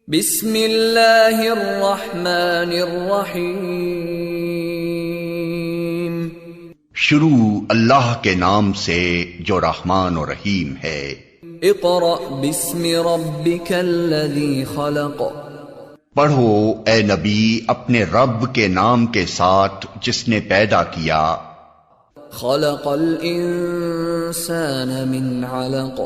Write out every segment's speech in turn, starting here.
बिस्मिल्लाहिर्रहमानिर्रहीम। शुरू अल्लाह के नाम से जो रहमान और रहीम है। इक़रा बिस्मि रब्बिकल्लज़ी खलक़। पढ़ो ए नबी अपने रब के नाम के साथ जिसने पैदा किया। खलक़ल इंसान मिन अलक़।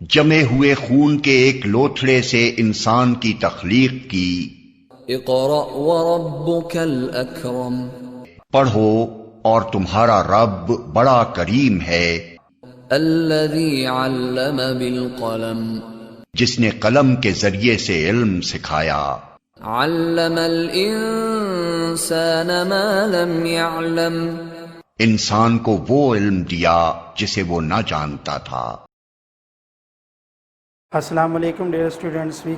जमे हुए खून के एक लोथड़े से इंसान की तख्लीक की। इक़रा व रब्बुकल अकरम। पढ़ो और तुम्हारा रब बड़ा करीम है। अल्लज़ी अल्लम बिल क़लम। जिसने कलम के जरिए से इल्म सिखाया। अल्लमल इंसान मा लम यअलम। इंसान को वो इल्म दिया जिसे वो न जानता था। Assalamu alaikum dear students, we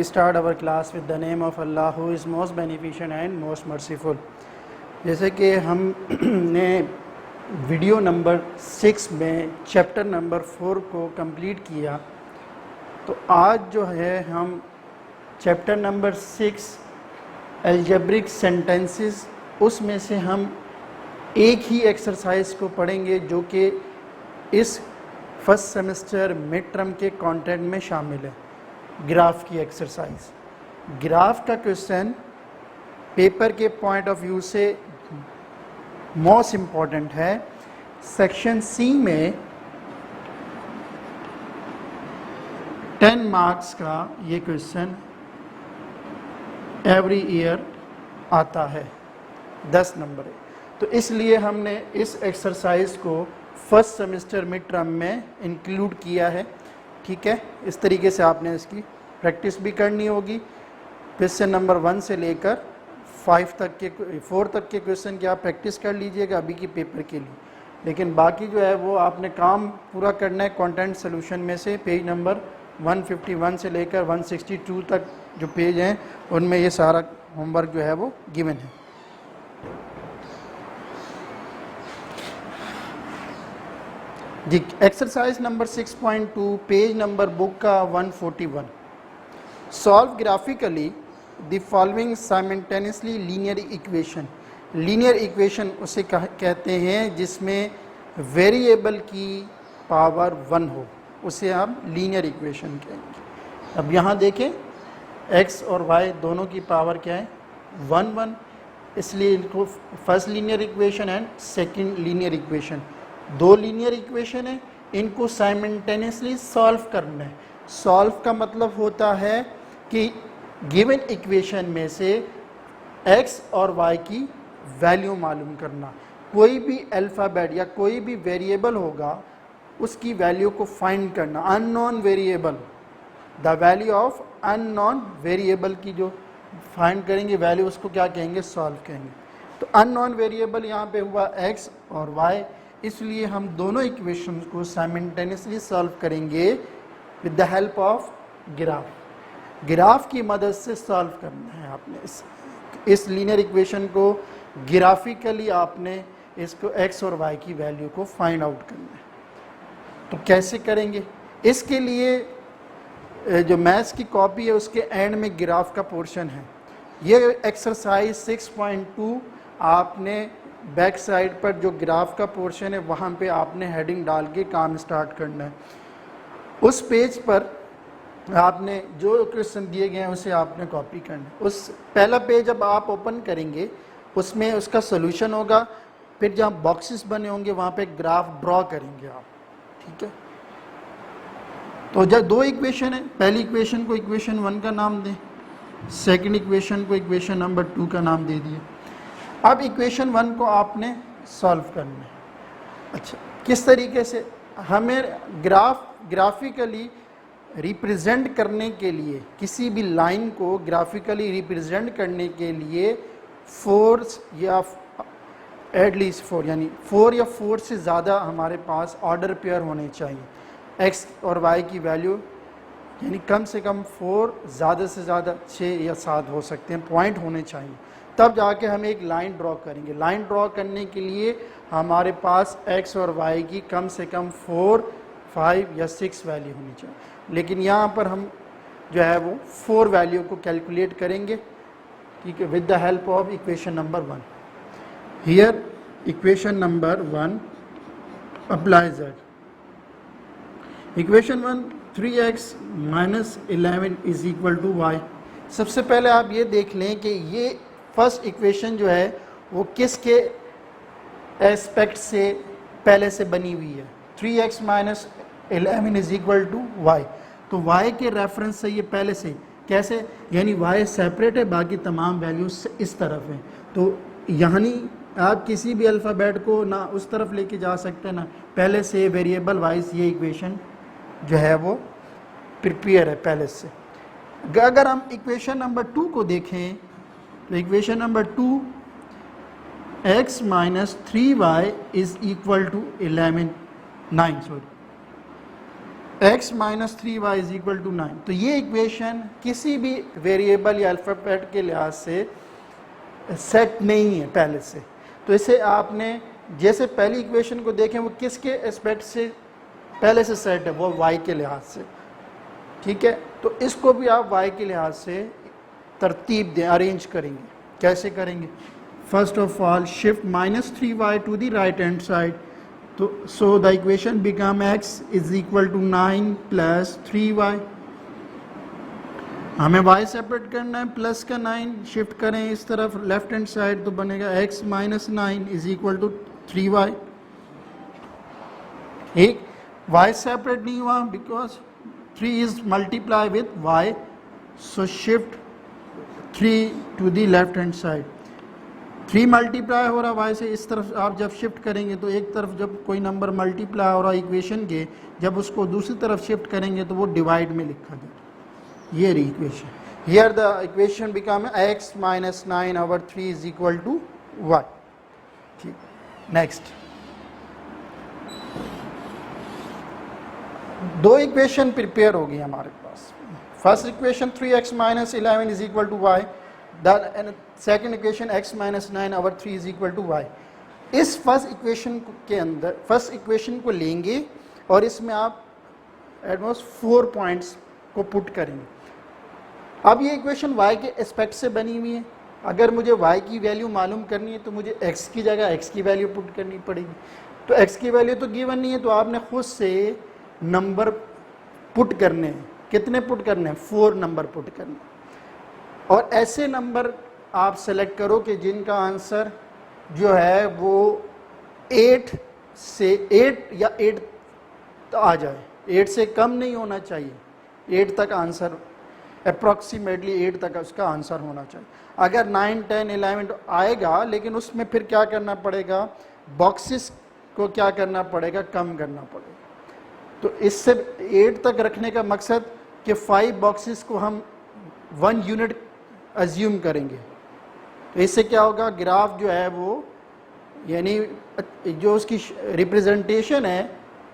start our class with the name of Allah who is most beneficent and most merciful। जैसे कि हमने वीडियो नंबर 6 में चैप्टर नंबर 4 को कंप्लीट किया, तो आज जो है हम चैप्टर नंबर 6 अलजेब्रिक सेंटेंसेस, उसमें से हम एक ही एक्सरसाइज को पढ़ेंगे जो कि इस फर्स्ट सेमेस्टर मिड टर्म के कंटेंट में शामिल है। ग्राफ की एक्सरसाइज, ग्राफ का क्वेश्चन पेपर के पॉइंट ऑफ व्यू से मोस्ट इम्पॉर्टेंट है। सेक्शन सी में 10 मार्क्स का ये क्वेश्चन एवरी ईयर आता है, 10 नंबर है। तो इसलिए हमने इस एक्सरसाइज को फर्स्ट सेमेस्टर मिड टर्म में इंक्लूड किया है। ठीक है, इस तरीके से आपने इसकी प्रैक्टिस भी करनी होगी। क्वेश्चन नंबर 1 से लेकर 4 तक के क्वेश्चन की आप प्रैक्टिस कर लीजिएगा अभी की पेपर के लिए, लेकिन बाकी जो है वो आपने काम पूरा करना है कंटेंट सॉल्यूशन में से। पेज नंबर 151 से लेकर 162 तक जो पेज हैं उनमें ये सारा होमवर्क जो है वो गिवन है। जी, exercise number 6.2 page number book का 141। Solve graphically the following simultaneously linear equation. Linear equation उसे कहते हैं जिसमें वेरिएबल की पावर 1 हो, उसे हम लीनियर इक्वेशन कहेंगे। अब यहाँ देखें x और y दोनों की पावर क्या है, 1 1, इसलिए इनको first linear equation and second linear equation, दो लीनियर इक्वेशन है, इनको साइमल्टेनियसली सॉल्व करना है। सॉल्व का मतलब होता है कि गिवन इक्वेशन में से x और y की वैल्यू मालूम करना। कोई भी अल्फ़ाबेट या कोई भी वेरिएबल होगा उसकी वैल्यू को फाइंड करना। Unknown variable, the value of unknown variable की जो फाइंड करेंगे वैल्यू, उसको क्या कहेंगे, सॉल्व कहेंगे। तो अननोन वेरिएबल यहाँ पे हुआ x और y, इसलिए हम दोनों इक्वेशंस को साइमल्टेनियसली सॉल्व करेंगे with the help of graph. Graph की मदद से सॉल्व करना है आपने इस लीनियर इक्वेशन को। ग्राफिकली आपने इसको x और y की वैल्यू को फाइंड आउट करना है। तो कैसे करेंगे, इसके लिए जो मैथ्स की कॉपी है उसके एंड में ग्राफ का पोर्शन है। ये एक्सरसाइज 6.2 आपने बैक साइड पर जो ग्राफ का पोर्शन है वहाँ पे आपने हेडिंग डाल के काम स्टार्ट करना है। उस पेज पर आपने जो क्वेश्चन दिए गए हैं उसे आपने कॉपी करना है। उस पहला पेज जब आप ओपन करेंगे उसमें उसका सोल्यूशन होगा, फिर जहाँ बॉक्सेस बने होंगे वहाँ पे ग्राफ ड्रॉ करेंगे आप। ठीक है, तो जब दो इक्वेशन है, पहली इक्वेशन को इक्वेशन 1 का नाम दें, सेकंड इक्वेशन को इक्वेशन नंबर 2 का नाम दे दिए। अब इक्वेशन 1 को आपने सॉल्व करना है। अच्छा, किस तरीके से हमें ग्राफिकली रिप्रेजेंट करने के लिए, किसी भी लाइन को ग्राफिकली रिप्रेजेंट करने के लिए 4 या एटलीस्ट 4 यानी 4 या 4 से ज़्यादा हमारे पास ऑर्डर पेयर होने चाहिए। x और y की वैल्यू यानी कम से कम 4, ज़्यादा से ज़्यादा 6 या 7 हो सकते हैं, पॉइंट होने चाहिए। तब जाके हम एक लाइन ड्रॉ करेंगे। लाइन ड्रॉ करने के लिए हमारे पास x और y की कम से कम 4, 5 या 6 वैल्यू होनी चाहिए। लेकिन यहाँ पर हम जो है वो 4 वैल्यू को कैलकुलेट करेंगे, ठीक है, with the help of equation number 1. Here equation number 1 applies that. Equation 1 3x minus 11 is equal to y. सबसे पहले आप ये देख लें कि ये फर्स्ट इक्वेशन जो है वो किसके एस्पेक्ट से पहले से बनी हुई है. 3x minus 11 is equal to y. तो y के रेफरेंस से ये पहले से कैसे, यानी y सेपरेट है, बाकी तमाम वैल्यूज इस तरफ हैं. तो यानी आप किसी भी अल्फ़ाबेट को ना उस तरफ लेके जा सकते हैं ना पहले से वेरिएबल वाइज ये इक्वेशन जो है वो प्रिपेयर है पहले से. अगर हम इक्वेशन नंबर 2 को देखें तो equation number 2 x minus 3y is equal to 9 minus 3y is equal to 9. तो ये इक्वेशन किसी भी वेरिएबल या अल्फ़ाबेट के लिहाज से सेट नहीं है पहले से. तो इसे आपने जैसे पहली इक्वेशन को देखें वो किसके एस्पेक्ट से पहले से सेट है, वो y के लिहाज से, ठीक है. तो इसको भी आप y के लिहाज से तरतीब दें, अरेंज करेंगे. कैसे करेंगे? First of all shift minus 3y to the right hand side. तो so the equation become x is equal to 9 plus 3y. हमें y सेपरेट करना है, प्लस का 9 शिफ्ट करें इस तरफ लेफ्ट हैंड साइड तो बनेगा x minus 9 is equal to 3y. एक y सेपरेट नहीं हुआ because 3 is multiply with y, so shift 3 to the left hand side. 3 multiply हो रहा y से, इस तरफ आप जब शिफ्ट करेंगे तो एक तरफ जब कोई नंबर मल्टीप्लाई हो रहा इक्वेशन के, जब उसको दूसरी तरफ शिफ्ट करेंगे तो वो डिवाइड में लिखा जाए. ये रही equation. Here the equation become x minus 9 over 3 is equal to y. ठीक, नेक्स्ट दो इक्वेशन प्रिपेयर हो गई हमारे पास. First equation 3x minus 11 is equal to y, the second equation x minus 9 over 3 is equal to y. इस first equation के अंदर first equation को लेंगे और इसमें आप एटमोस्ट 4 पॉइंट्स को पुट करेंगे. अब ये इक्वेशन y के एस्पेक्ट से बनी हुई है. अगर मुझे y की वैल्यू मालूम करनी है तो मुझे x की जगह x की वैल्यू पुट करनी पड़ेगी. तो x की वैल्यू तो गिवन नहीं है, तो आपने खुद से नंबर पुट करने हैं. कितने पुट करने हैं? 4 नंबर पुट करने. और ऐसे नंबर आप सेलेक्ट करो कि जिनका आंसर जो है वो 8 या 8 आ जाए. 8 से कम नहीं होना चाहिए, 8 तक आंसर अप्रॉक्सीमेटली 8 तक उसका आंसर होना चाहिए. अगर 9, 10, 11 आएगा, लेकिन उसमें फिर क्या करना पड़ेगा, बॉक्सेस को क्या करना पड़ेगा, कम करना पड़ेगा. तो इससे 8 तक रखने का मकसद कि 5 बॉक्सेस को हम 1 यूनिट अज्यूम करेंगे. तो इससे क्या होगा, ग्राफ जो है वो यानी जो उसकी रिप्रेजेंटेशन है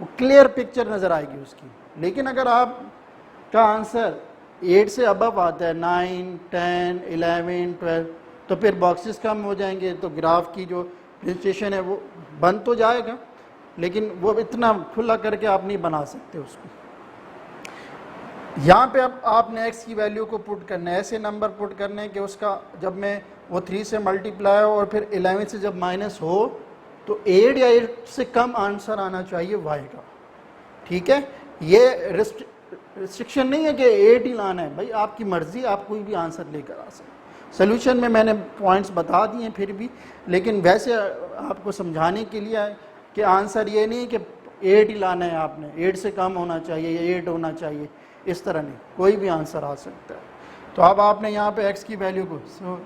वो क्लियर पिक्चर नज़र आएगी उसकी. लेकिन अगर आपका आंसर 8 से अबव आता है, 9, 10, 11, 12, तो फिर बॉक्सेस कम हो जाएंगे. तो ग्राफ की जो प्रेजेंटेशन है वो बन तो जाएगा, लेकिन वो इतना खुला करके आप नहीं बना सकते उसको. यहाँ पे अब आपने x की वैल्यू को पुट करना है, ऐसे नंबर पुट करने हैं कि उसका जब मैं वो 3 से मल्टीप्लाई हो और फिर 11 से जब माइनस हो तो 8 या 8 से कम आंसर आना चाहिए y का. ठीक है, ये रिस्ट्रिक्शन नहीं है कि 8 ही लाना है, भाई आपकी मर्जी, आप कोई भी आंसर लेकर आ सकते. सोल्यूशन में मैंने पॉइंट्स बता दिए फिर भी, लेकिन वैसे आपको समझाने के लिए है कि आंसर ये नहीं है कि 8 ही लाना है आपने, 8 से कम होना चाहिए या 8 होना चाहिए, इस तरह नहीं, कोई भी आंसर आ सकता है. तो अब आपने यहाँ पे x की वैल्यू को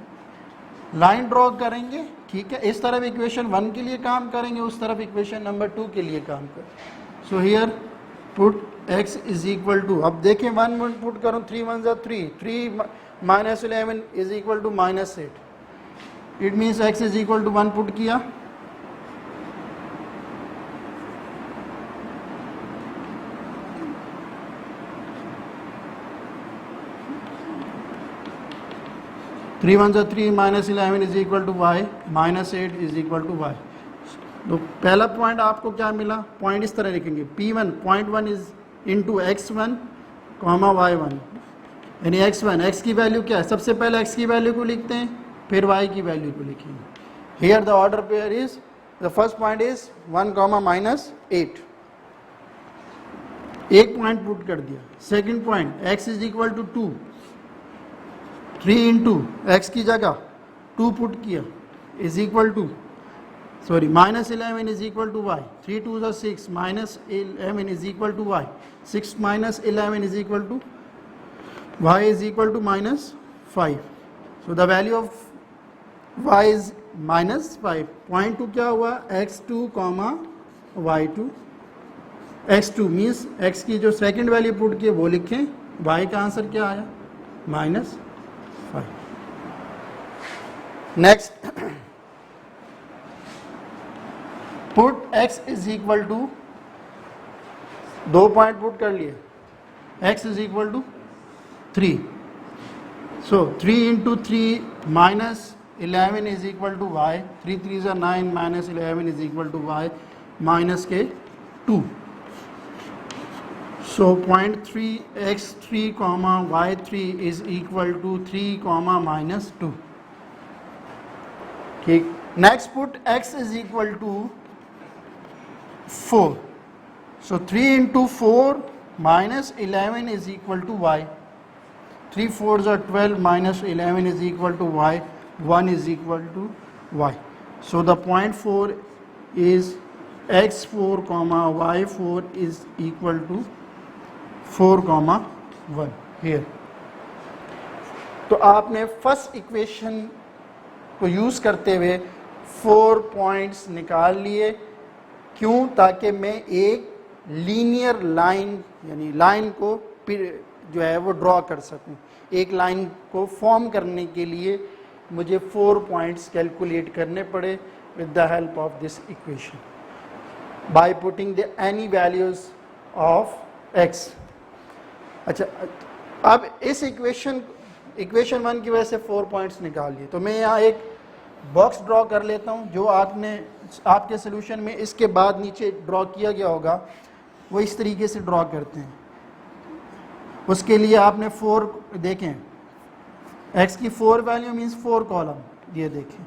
लाइन ड्रॉ करेंगे. ठीक है, इस तरफ इक्वेशन 1 के लिए काम करेंगे, उस तरफ इक्वेशन नंबर 2 के लिए काम करेंगे. So here put x is equal to, अब देखें 1 पुट करूँ, 3 1 जा 3, 3 minus 11 is equal to minus 8. It means x is equal to 1 put किया. थ्री 1 जा 3 minus 11 is equal to y, minus 8 is equal to y. तो पहला point आपको क्या मिला, पॉइंट इस तरह लिखेंगे, P1 point 1 is into x1 comma y1. यानी x1, x की वैल्यू क्या है, सबसे पहले x की वैल्यू को लिखते हैं, फिर y की वैल्यू को लिखेंगे। Here the order pair is, the first point is 1, -8, एक पॉइंट पुट कर दिया। Second point x is equal to 2, 3 into x की जगह 2 पुट किया is equal to, sorry, -11 is equal to y, 3 2 is 6, -11 is equal to y, 6 -11 is equal to y is equal to -5. So the value of y is -5. Point 2 क्या हुआ, x2, y2, x2 means x की जो second value put की वो लिखें, y का answer क्या आया, -5. Next, put x is equal to, 2 point put कर लिए, x is equal to 3. So 3 into 3 minus 11 is equal to y. 3 3s are 9, minus 11 is equal to y, minus के 2. So 0.3 x3 comma y3 is equal to 3 comma minus 2. ठीक. Next put x is equal to 4. So 3 into 4 minus 11 is equal to y. 3 4s are 12, minus 11 is equal to y, 1 is equal to y. So the point 4 is x4 comma y4 is equal to 4 comma 1 here. तो आपने first equation को use करते हुए 4 points निकाल लिए। क्यों? ताकि मैं एक लीनियर लाइन, यानी लाइन को जो है वो ड्रॉ कर सकूं। एक लाइन को फॉर्म करने के लिए मुझे 4 पॉइंट्स कैलकुलेट करने पड़े with the help of this equation by putting the any values of x। अच्छा, अब इस इक्वेशन 1 की वजह से 4 पॉइंट्स निकाल लिए, तो मैं यहाँ एक बॉक्स ड्रॉ कर लेता हूँ जो आपके सोल्यूशन में इसके बाद नीचे ड्रॉ किया गया होगा, वो इस तरीके से ड्रॉ करते हैं। उसके लिए आपने 4 देखें, x की 4 वैल्यू मीन्स 4 कॉलम, ये देखें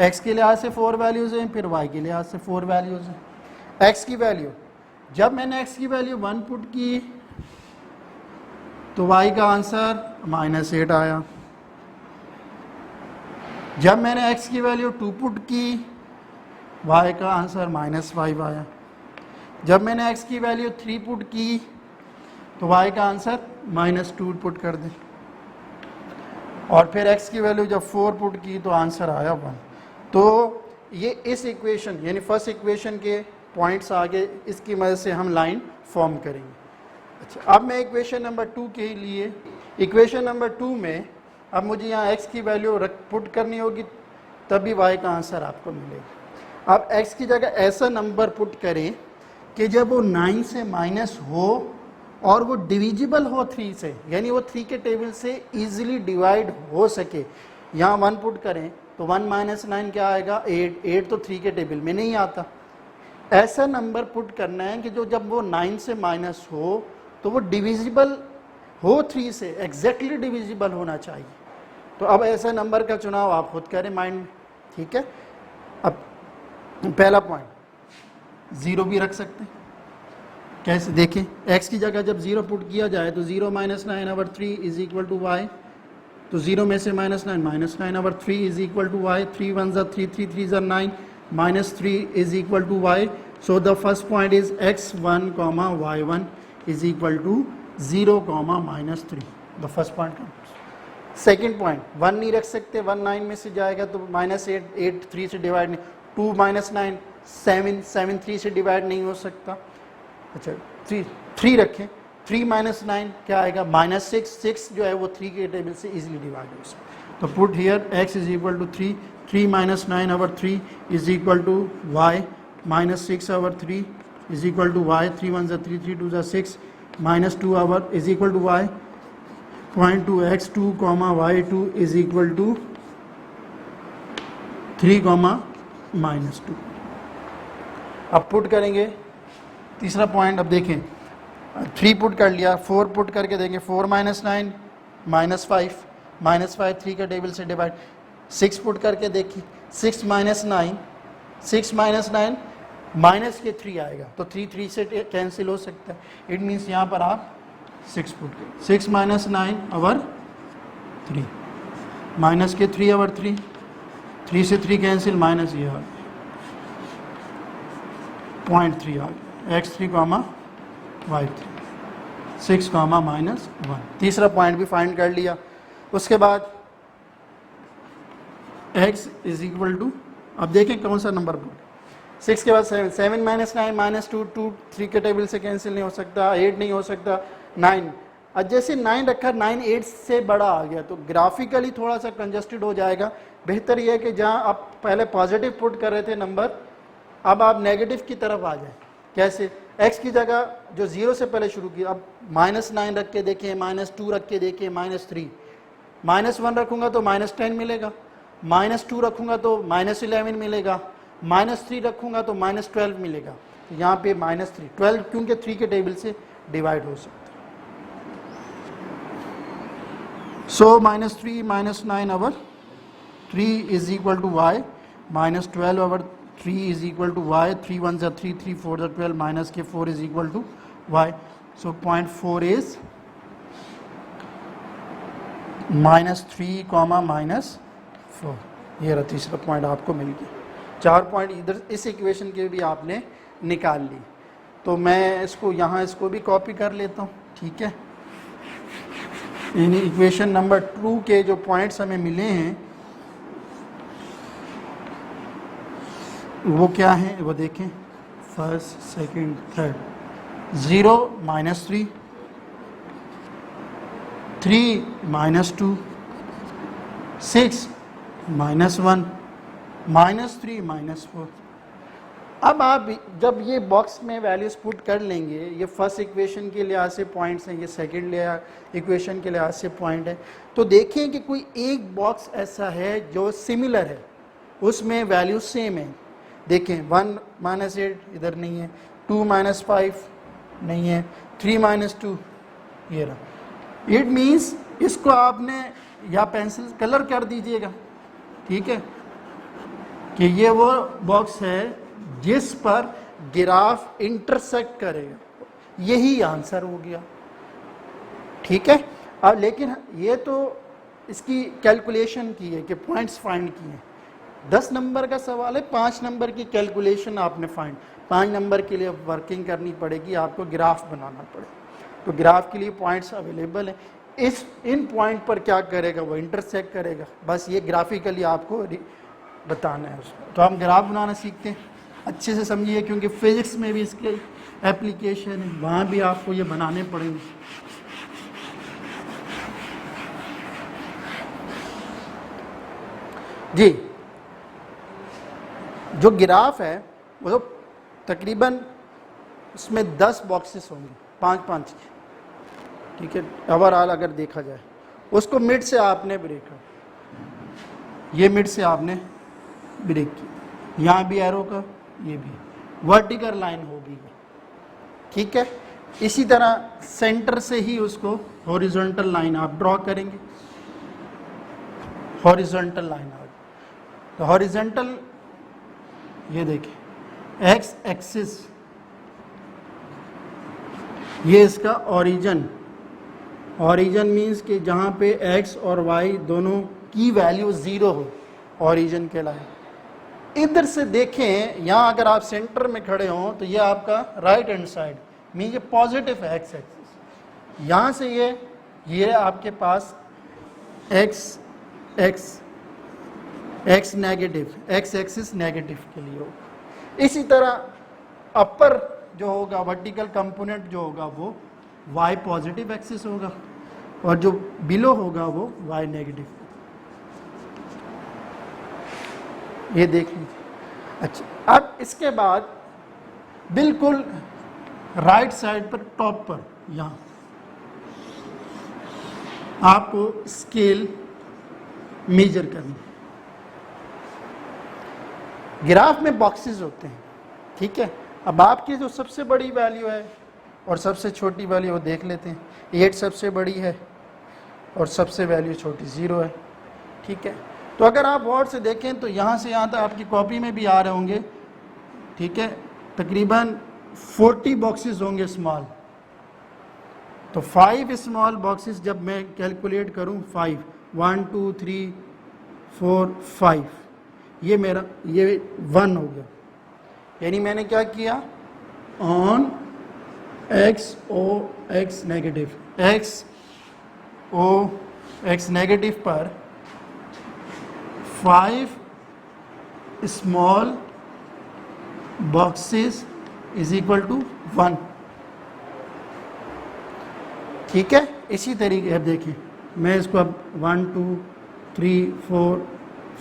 x के लिहाज से 4 वैल्यूज़ हैं, फिर y के लिहाज से 4 वैल्यूज़ हैं। x की वैल्यू, जब मैंने x की वैल्यू 1 पुट की तो y का आंसर -8 आया। जब मैंने x की वैल्यू 2 पुट की, y का आंसर -5 आया। जब मैंने x की वैल्यू 3 पुट की तो y का आंसर -2 पुट कर दें, और फिर x की वैल्यू जब 4 पुट की तो आंसर आया 1। तो ये इस इक्वेशन यानी फर्स्ट इक्वेशन के पॉइंट्स आगे, इसकी मदद से हम लाइन फॉर्म करेंगे। अच्छा, अब मैं इक्वेशन नंबर 2 के लिए, इक्वेशन नंबर 2 में अब मुझे यहाँ x की वैल्यू पुट करनी होगी, तभी y का आंसर आपको मिलेगा। अब x की जगह ऐसा नंबर पुट करें कि जब वो 9 से माइनस हो और वो डिविजिबल हो 3 से, यानी वो 3 के टेबल से इजीली डिवाइड हो सके। यहाँ 1 पुट करें तो 1 - 9 क्या आएगा, 8 तो 3 के टेबल में नहीं आता। ऐसा नंबर पुट करना है कि जो जब वो 9 से माइनस हो तो वो डिविजिबल हो 3 से, एग्जैक्टली डिविजिबल होना चाहिए। तो अब ऐसा नंबर का चुनाव आप खुद करें माइंड में, ठीक है। अब पहला पॉइंट 0 भी रख सकते हैं। कैसे देखें, x की जगह जब 0 पुट किया जाए तो 0 - 9/3 इज इक्वल टू y, तो 0 में से -9 -9/3 is equal to y, 3 1s are 3 3 3s are 9, -3 is equal to y। So the first point is x1, y1 is equal to 0, -3, the first point. Second point 1 नहीं रख सकते, 1 9 में से जाएगा तो -8 3 से डिवाइड नहीं, 2 - 9 7 3 से डिवाइड नहीं हो सकता। अच्छा, 3 रखें, 3 - 9 क्या आएगा, -6 जो है वो 3 के टेबल से इजीली डिवाइड हो सकता। तो put here x is equal to 3, 3 - 9/3 is equal to y, -6/3 is equal to y, 3 1s are 3 3 2s are 6, -2 is equal to y, 0.2 x2, y2 is equal to 3, -2। अब पुट करेंगे तीसरा point. अब देखें, 3 put कर लिया, 4 पुट करके देंगे, 4 - 9 -5 3 के टेबल से डिवाइड, 6 पुट करके देखिए, 6 - 9, 6 - 9 माइनस के 3 आएगा, तो 3 से कैंसिल हो सकता है। इट मीन्स यहाँ पर आप 6 पुट करें, 6 - 9 ओवर 3, माइनस के 3 ओवर 3, 3 से 3 कैंसिल, माइनस ये आ गया 0.3 आ गया, x3, y3, 6, -1। तीसरा पॉइंट भी फाइंड कर लिया। उसके बाद x = अब देखें कौन सा नंबर बोल, 6 के बाद 7, 7 - 9 -2, 2 3 के टेबल से कैंसिल नहीं हो सकता, 8 नहीं हो सकता, 9। अब जैसे 9 रखा, 9 8 से बड़ा आ गया, तो ग्राफिकली थोड़ा सा कंजस्टेड हो जाएगा। बेहतर यह है कि जहां आप पहले पॉजिटिव पुट कर रहे थे नंबर, अब आप नेगेटिव की तरफ आ जाए। कैसे? x की जगह जो 0 से पहले शुरू किया, अब -9 रख के देखें, -2 रख के देखें, -3, -1 रखूंगा तो -10 मिलेगा, -2 रखूंगा तो -11 मिलेगा, -3 रखूंगा तो -12 मिलेगा। तो यहाँ पे -3, 12 क्योंकि 3 के टेबल से डिवाइड हो सकता है। सो -3 - 9 over 3 = y, -12 over 3 = y, 3 1 = 3, 3 4 = 12, minus के 4 = y। So 0.4 is -3, -4। ये रहा तीसरा पॉइंट आपको मिल गया। 4 पॉइंट इधर इस इक्वेशन के भी आपने निकाल ली। तो मैं इसको यहाँ इसको भी कॉपी कर लेता हूँ, ठीक है। इन इक्वेशन नंबर 2 के जो पॉइंट्स हमें मिले हैं वो क्या है वो देखें, फर्स्ट, सेकंड, थर्ड। 0 -3, 3 -2, 6 -1, -3 -4। अब आप जब ये बॉक्स में वैल्यूज पुट कर लेंगे, ये फर्स्ट इक्वेशन के लिहाज से पॉइंट्स हैं, ये सेकंड इक्वेशन के लिहाज से पॉइंट है, तो देखें कि कोई एक बॉक्स ऐसा है जो सिमिलर है, उसमें वैल्यू सेम है। देखें 1 - 8 इधर नहीं है, 2 - 5 नहीं है, 3 - 2 ये रहा। इट मीन्स इसको आपने या पेंसिल कलर कर दीजिएगा, ठीक है, कि ये वो बॉक्स है जिस पर ग्राफ इंटरसेक्ट करेगा। यही आंसर हो गया, ठीक है। अब लेकिन ये तो इसकी कैलकुलेशन की है कि पॉइंट्स फाइंड किए। 10 नंबर का सवाल है, 5 नंबर की कैलकुलेशन आपने फाइंड, 5 नंबर के लिए वर्किंग करनी पड़ेगी, आपको ग्राफ बनाना पड़ेगा। तो ग्राफ के लिए पॉइंट्स अवेलेबल हैं। इन पॉइंट पर क्या करेगा, वो इंटरसेक्ट करेगा। बस ये ग्राफिकली आपको बताना है उसको। तो हम ग्राफ बनाना सीखते हैं, अच्छे से समझिए, क्योंकि फिजिक्स में भी इसके एप्लीकेशन है, वहाँ भी आपको ये बनाने पड़ेंगे। जी, जो ग्राफ है वो तकरीबन उसमें 10 बॉक्सेस होंगे, 5-5 के, ठीक है। ओवरऑल अगर देखा जाए, उसको मिड से आपने ब्रेक कर, ये मिड से आपने ब्रेक किया, यहाँ भी एरो का, ये भी वर्टिकल लाइन होगी, ठीक है। इसी तरह सेंटर से ही उसको हॉरिजॉन्टल लाइन आप ड्रॉ करेंगे, हॉरिजॉन्टल लाइन आ गई। तो हॉरिजॉन्टल, ये देखिए एक्स एक्सिस, ये इसका ओरिजिन, ओरिजिन मीन्स कि जहाँ पे एक्स और वाई दोनों की वैल्यू 0 हो, ओरिजिन कहलाए। इधर से देखें, यहाँ अगर आप सेंटर में खड़े हों तो ये आपका राइट हैंड साइड मीन ये पॉजिटिव है, एक्स एक्सिस। यहाँ से ये आपके पास x x x negative, x axis negative के लिए होगा। इसी तरह अपर जो होगा, वर्टिकल कंपोनेंट जो होगा वो वाई पॉजिटिव एक्सिस होगा, और जो बिलो होगा वो वाई नेगेटिव। ये देख लीजिए। अच्छा, अब इसके बाद बिल्कुल राइट साइड पर, टॉप पर, यहाँ आपको स्केल मेजर करनी। ग्राफ में बॉक्सेस होते हैं, ठीक है। अब आपकी जो सबसे बड़ी वैल्यू है और सबसे छोटी वैल्यू वो देख लेते हैं। 8 सबसे बड़ी है, और सबसे वैल्यू छोटी 0 है। ठीक है, तो अगर आप गौर से देखें तो यहाँ से यहाँ तक आपकी कॉपी में भी आ रहे होंगे। ठीक है, तकरीबन 40 बॉक्सेस होंगे स्मॉल। तो 5 स्मॉल बॉक्सेस जब मैं कैलकुलेट करूँ 5 1 2 3 4 5, ये मेरा ये 1 हो गया। यानी मैंने क्या किया, on X O X negative, X O X negative पर 5 small boxes is equal to 1। ठीक है, इसी तरीके अब देखिए मैं इसको अब 1 2 3 4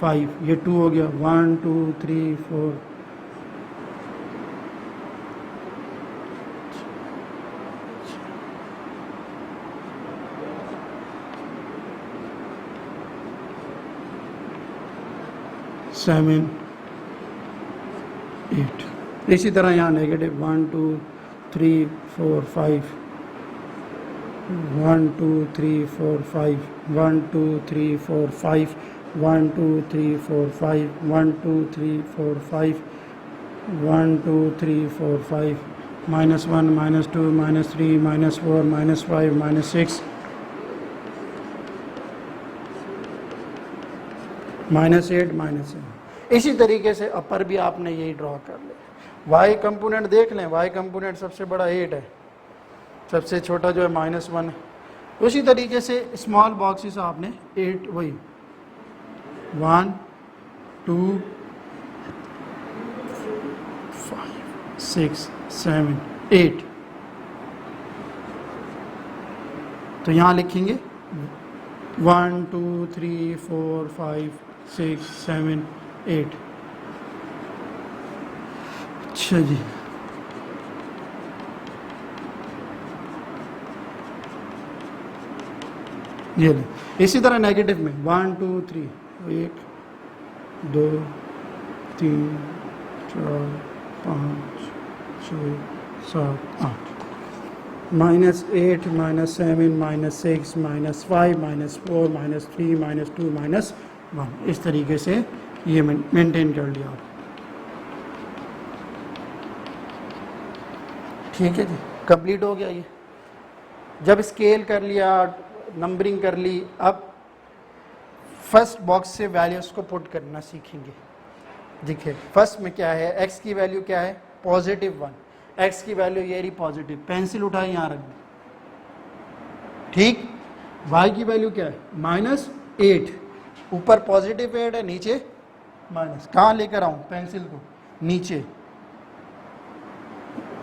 5, ये 2 हो गया, 1 2 3 4 7 8। इसी तरह यहाँ नेगेटिव 1 2 3 4 5 1 2 3 4 5 1 2 3 4 5 1 2 3 4 5 1 2 3 4 5 1 2 3 4 5 -1 -2 -3 -4 -5 -6 -8 -7। इसी तरीके से अपर भी आपने यही ड्रॉ कर लिया। वाई कंपोनेंट देख लें, वाई कंपोनेंट सबसे बड़ा 8 है, सबसे छोटा जो है -1 है। उसी तरीके से स्मॉल बॉक्सेस आपने 8 वही 1 2 5 6 7 8, तो यहाँ लिखेंगे 1 2 3 4 5 6 7 8। अच्छा जी, ये ले। इसी तरह नेगेटिव में 1 2 3 1 2 3 4 5 6 7 8 -8 -7 -6 -5 -4 -3 -2 -1। इस तरीके से ये मेंटेन कर लिया आप। ठीक है जी, कंप्लीट हो गया ये। जब स्केल कर लिया, नंबरिंग कर ली, अब फर्स्ट बॉक्स से वैल्यूज को पुट करना सीखेंगे। देखिए फर्स्ट में क्या है, एक्स की वैल्यू क्या है, +1, एक्स की वैल्यू ये रही पॉजिटिव, पेंसिल उठाई यहाँ रख दी। ठीक, वाई की वैल्यू क्या है, -8, ऊपर +8 है, नीचे माइनस। कहाँ लेकर आऊँ पेंसिल को, नीचे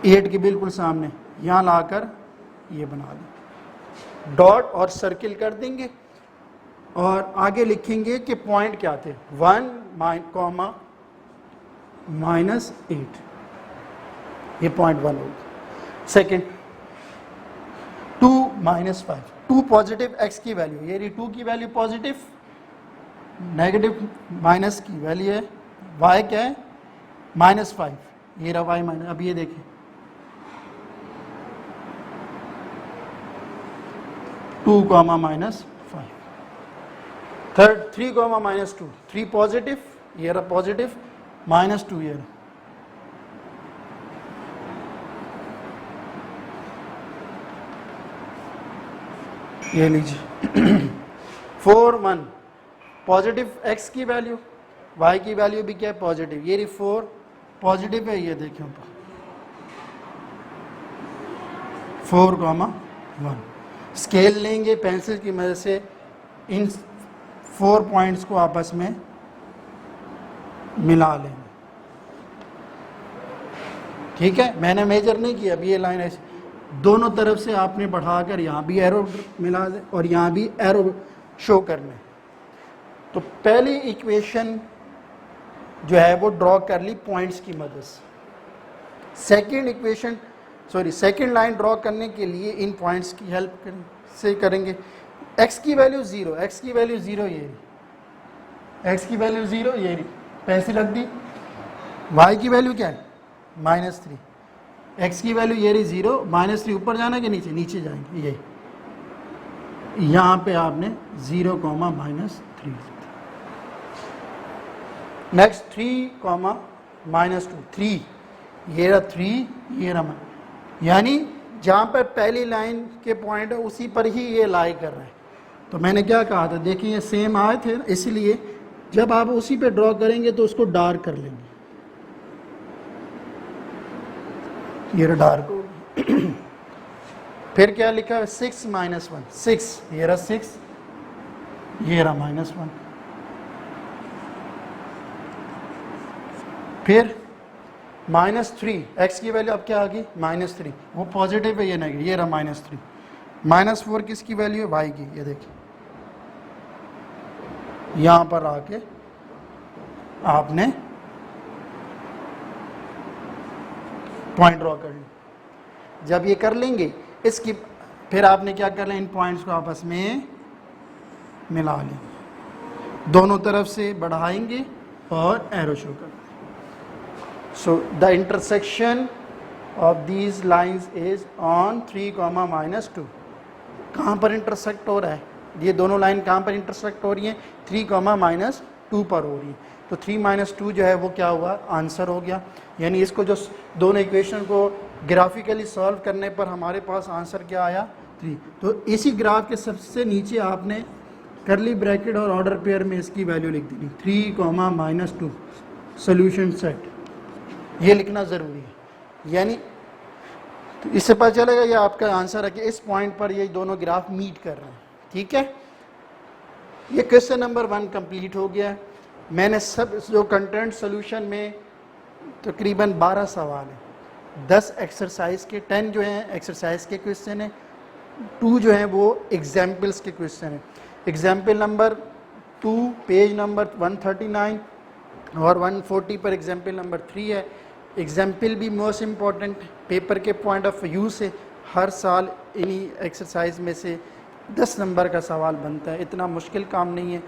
8 के बिल्कुल सामने, यहाँ लाकर ये बना दें, डॉट और सर्किल कर देंगे और आगे लिखेंगे कि पॉइंट क्या थे, 1 -8, ये पॉइंट 1 होगा। सेकेंड 2 -5, 2 पॉजिटिव एक्स की वैल्यू, ये रही 2 की वैल्यू पॉजिटिव, नेगेटिव माइनस की वैल्यू है, वाई क्या है -5, ये रहा वाई माइनस। अब ये देखें 2, -5। थर्ड 3, -2, 3 पॉजिटिव, ये रहा पॉजिटिव, -2 ये रहा। ये लीजिए 4 1, पॉजिटिव एक्स की वैल्यू, वाई की वैल्यू भी क्या है पॉजिटिव, ये रही 4 पॉजिटिव है, ये देखें ऊपर 4, 1। स्केल लेंगे पेंसिल की मदद से, इन 4 पॉइंट्स को आपस में मिला लेंगे। ठीक है, मैंने मेजर नहीं किया, अभी ये लाइन ऐसे दोनों तरफ से आपने बढ़ाकर यहाँ भी एरो मिला दे और यहाँ भी एरो शो करने। तो पहली इक्वेशन जो है वो ड्रॉ कर ली पॉइंट्स की मदद से। सेकेंड लाइन ड्रॉ करने के लिए इन पॉइंट्स की हेल्प से करेंगे। एक्स की वैल्यू 0, एक्स की वैल्यू 0 ये रही, एक्स की वैल्यू 0 ये रही, पैसे रख दी। वाई की वैल्यू क्या है -3, एक्स की वैल्यू ये रही 0, -3 ऊपर जाना कि नीचे, नीचे जाएंगे, ये यहाँ पे आपने 0, -3। नेक्स्ट 3, -2, 3, ये रहा 3, ये रहा यानी जहाँ पर पहली लाइन के पॉइंट है उसी पर ही ये लाई कर रहे हैं। तो मैंने क्या कहा था, देखिए ये सेम आए थे, इसलिए जब आप उसी पे ड्रॉ करेंगे तो उसको डार्क कर लेंगे, ये रहा डार्क हो गया। फिर क्या लिखा है 6 - 1, 6, ये रहा 6, ये रहा -1। फिर -3, x की वैल्यू अब क्या आ गई -3, वो पॉजिटिव है ये नेगेटिव, ये रहा -3। -4 किसकी वैल्यू है, y की, ये देखिए यहां पर आके आपने पॉइंट ड्रॉ कर ली। जब ये कर लेंगे इसकी, फिर आपने क्या करना, इन पॉइंट्स को आपस में मिला लें, दोनों तरफ से बढ़ाएंगे और एरो शो कर। So the intersection of these lines is on 3, -2। कहाँ पर इंटरसेक्ट हो रहा है, ये दोनों लाइन कहाँ पर इंटरसेक्ट हो रही हैं, 3, -2 पर हो रही है। तो 3 - 2 जो है वो क्या हुआ, आंसर हो गया। यानी इसको जो दोनों इक्वेशन को ग्राफिकली सॉल्व करने पर हमारे पास आंसर क्या आया, 3। तो इसी ग्राफ के सबसे नीचे आपने करली ब्रैकेट और ऑर्डर पेयर में इसकी वैल्यू लिख दी, 3, -2 सोल्यूशन सेट, ये लिखना ज़रूरी है। यानी तो इससे पता चलेगा ये आपका आंसर है कि इस पॉइंट पर ये दोनों ग्राफ मीट कर रहे हैं। ठीक है, ये क्वेश्चन नंबर 1 कंप्लीट हो गया। मैंने सब जो कंटेंट सोल्यूशन में तकरीबन 12 सवाल हैं, 10 एक्सरसाइज के, 10 जो हैं एक्सरसाइज के क्वेश्चन हैं, 2 जो हैं वो एग्जाम्पल्स के क्वेश्चन हैं। एग्जाम्पल नंबर 2 पेज नंबर 139 और 140 पर एग्जाम्पल नंबर 3 है। एग्जाम्पल भी मोस्ट इम्पॉर्टेंट पेपर के पॉइंट ऑफ व्यू से हर साल इन्हीं एक्सरसाइज में से 10 नंबर का सवाल बनता है, इतना मुश्किल काम नहीं है।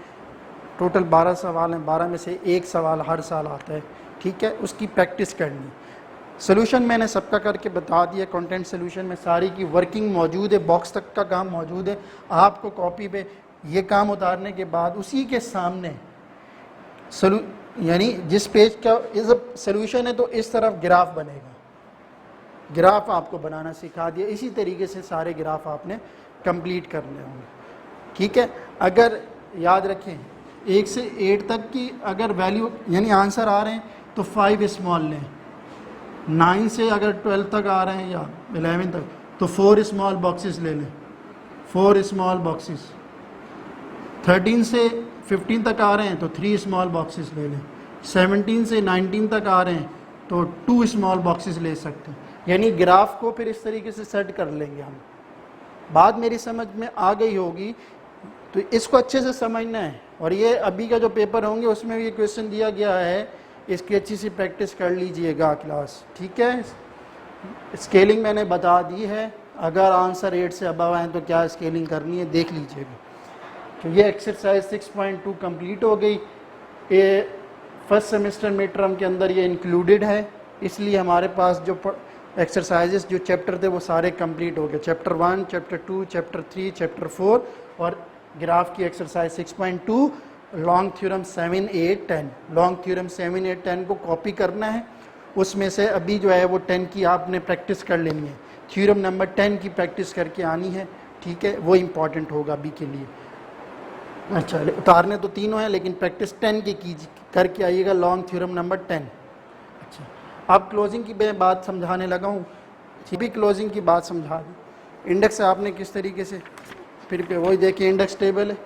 टोटल 12 सवाल हैं, 12 में से एक सवाल हर साल आता है। ठीक है, उसकी प्रैक्टिस करनी। सोल्यूशन मैंने सबका करके बता दिया, कंटेंट सोल्यूशन में सारी की वर्किंग मौजूद है, बॉक्स तक का काम मौजूद है। आपको कॉपी पे ये काम उतारने के बाद उसी के सामने यानी जिस पेज का इस सोल्यूशन है तो इस तरफ ग्राफ बनेगा, ग्राफ आपको बनाना सिखा दिया। इसी तरीके से सारे ग्राफ आपने कंप्लीट करने होंगे। ठीक है, अगर याद रखें 1 से 8 तक की अगर वैल्यू यानी आंसर आ रहे हैं तो 5 स्मॉल लें, 9 से अगर 12 तक आ रहे हैं या 11 तक तो 4 स्मॉल बॉक्सेस ले लें, 4 स्मॉल बॉक्सेस। 13 से 15 तक आ रहे हैं तो 3 स्मॉल बॉक्सेस ले लें। 17 से 19 तक आ रहे हैं तो 2 स्मॉल बॉक्सेस ले सकते हैं। यानी ग्राफ को फिर इस तरीके से सेट कर लेंगे हम। बात मेरी समझ में आ गई होगी, तो इसको अच्छे से समझना है। और ये अभी का जो पेपर होंगे उसमें भी ये क्वेश्चन दिया गया है, इसकी अच्छी सी प्रैक्टिस कर लीजिएगा क्लास। ठीक है, स्केलिंग मैंने बता दी है, अगर आंसर 8 से अबव आए तो क्या स्केलिंग करनी है देख लीजिएगा। तो ये एक्सरसाइज 6.2 कंप्लीट हो गई। ये फर्स्ट सेमेस्टर मिड टर्म के अंदर ये इंक्लूडेड है, इसलिए हमारे पास जो एक्सरसाइजेस जो चैप्टर थे वो सारे कंप्लीट हो गए। चैप्टर 1, चैप्टर 2, चैप्टर 3, चैप्टर 4 और ग्राफ की exercise 6.2, long theorem 7, 8, 10। Long theorem 7, 8, 10 को कॉपी करना है, उसमें से अभी जो है वो 10 की आपने प्रैक्टिस कर लेनी है। थ्योरम नंबर 10 की प्रैक्टिस करके आनी है। ठीक है, वो इम्पॉर्टेंट होगा अभी के लिए। अच्छा, उतारने तो तीनों हैं लेकिन प्रैक्टिस 10 की करके आइएगा, लॉन्ग थ्योरम नंबर 10। अच्छा, अब क्लोजिंग की मैं बात समझाने लगा हूँ, भी क्लोजिंग की बात समझा दी। इंडेक्स आपने किस तरीके से, फिर पे वही देखिए इंडेक्स टेबल है।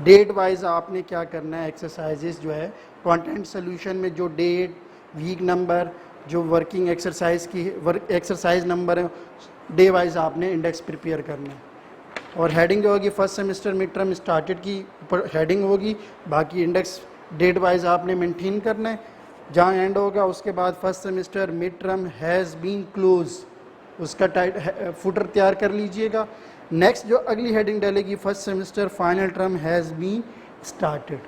डेट वाइज आपने क्या करना है, एक्सरसाइजेस जो है कंटेंट सोल्यूशन में जो डेट, वीक नंबर, जो वर्किंग एक्सरसाइज की एक्सरसाइज नंबर है, डे वाइज आपने इंडेक्स प्रिपेयर करना है। और हेडिंग जो होगी first semester mid term started की ऊपर हेडिंग होगी, बाकी इंडेक्स डेट वाइज आपने मेंटेन करना है। जहाँ एंड होगा उसके बाद first semester mid term has been close, उसका फुटर तैयार कर लीजिएगा। नेक्स्ट जो अगली हेडिंग डलेगी first semester final term has been started.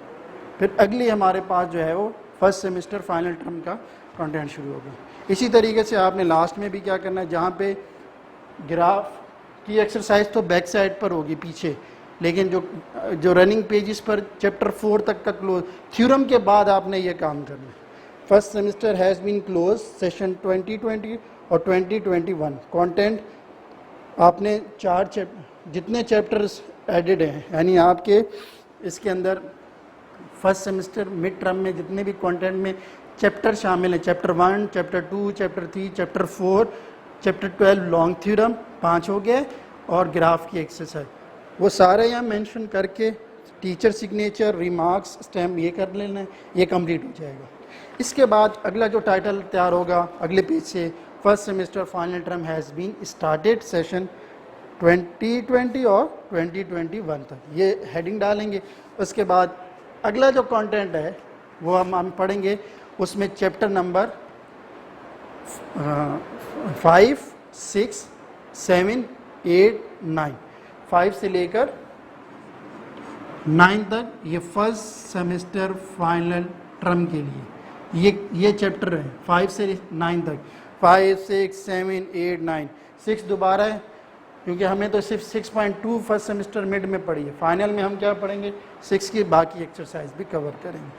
फिर अगली हमारे पास जो है वो फर्स्ट सेमेस्टर फाइनल टर्म का कंटेंट शुरू होगा। इसी तरीके से आपने लास्ट में भी क्या करना है, जहाँ पे ग्राफ की एक्सरसाइज तो बैक साइड पर होगी पीछे, लेकिन जो रनिंग पेजेस पर चैप्टर 4 तक का क्लोज थ्योरम के बाद आपने ये काम करना है। First semester has been close session 2020 और 2021 कंटेंट आपने जितने चैप्टर्स एडेड हैं, यानी आपके इसके अंदर फर्स्ट सेमेस्टर मिड टर्म में जितने भी कंटेंट में चैप्टर शामिल हैं, chapter 1, chapter 2, chapter 3, chapter 4, chapter 12 long theorem 5 हो गए और ग्राफ की एक्सरसाइज, वो सारे यहाँ मेंशन करके टीचर सिग्नेचर रिमार्क्स स्टैम्प ये कर लेना है, ये कंप्लीट हो जाएगा। इसके बाद अगला जो टाइटल तैयार होगा अगले पेज से, first semester final term has been started session 2020 और 2021 तक, ये हेडिंग डालेंगे। उसके बाद अगला जो कंटेंट है वो हम पढ़ेंगे, उसमें चैप्टर नंबर 5, 6, 7, 8, 9, 5 से लेकर 9 तक, ये फर्स्ट सेमेस्टर फाइनल टर्म के लिए ये चैप्टर है 5 से 9 तक, 5, 6, 7, 8, 9, 6 दोबारा है क्योंकि हमें तो सिर्फ 6.2 फर्स्ट सेमेस्टर मिड में पढ़ी है, फाइनल में हम क्या पढ़ेंगे 6 की बाकी एक्सरसाइज भी कवर करेंगे।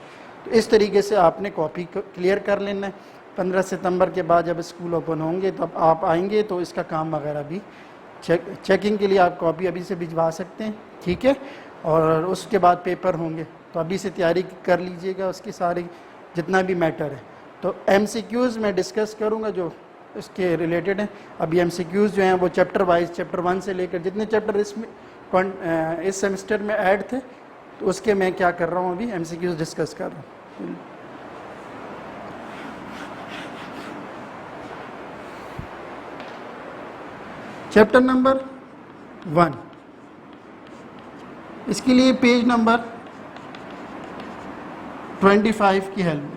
तो इस तरीके से आपने कॉपी क्लियर कर लेना है। 15 सितंबर के बाद जब स्कूल ओपन होंगे तब आप आएंगे तो इसका काम वगैरह भी चेकिंग के लिए आप कॉपी अभी से भिजवा सकते हैं, ठीक है। और उसके बाद पेपर होंगे तो अभी से तैयारी कर लीजिएगा उसकी सारी जितना भी मैटर है। तो MCQs मैं डिस्कस करूँगा जो इसके रिलेटेड हैं। अभी MCQs जो हैं वो चैप्टर वाइज, चैप्टर 1 से लेकर जितने चैप्टर इसमें इस सेमेस्टर में ऐड थे तो उसके मैं क्या कर रहा हूँ अभी MCQs डिस्कस कर रहा हूँ। चैप्टर नंबर 1, इसके लिए पेज नंबर 25 की हेल्प।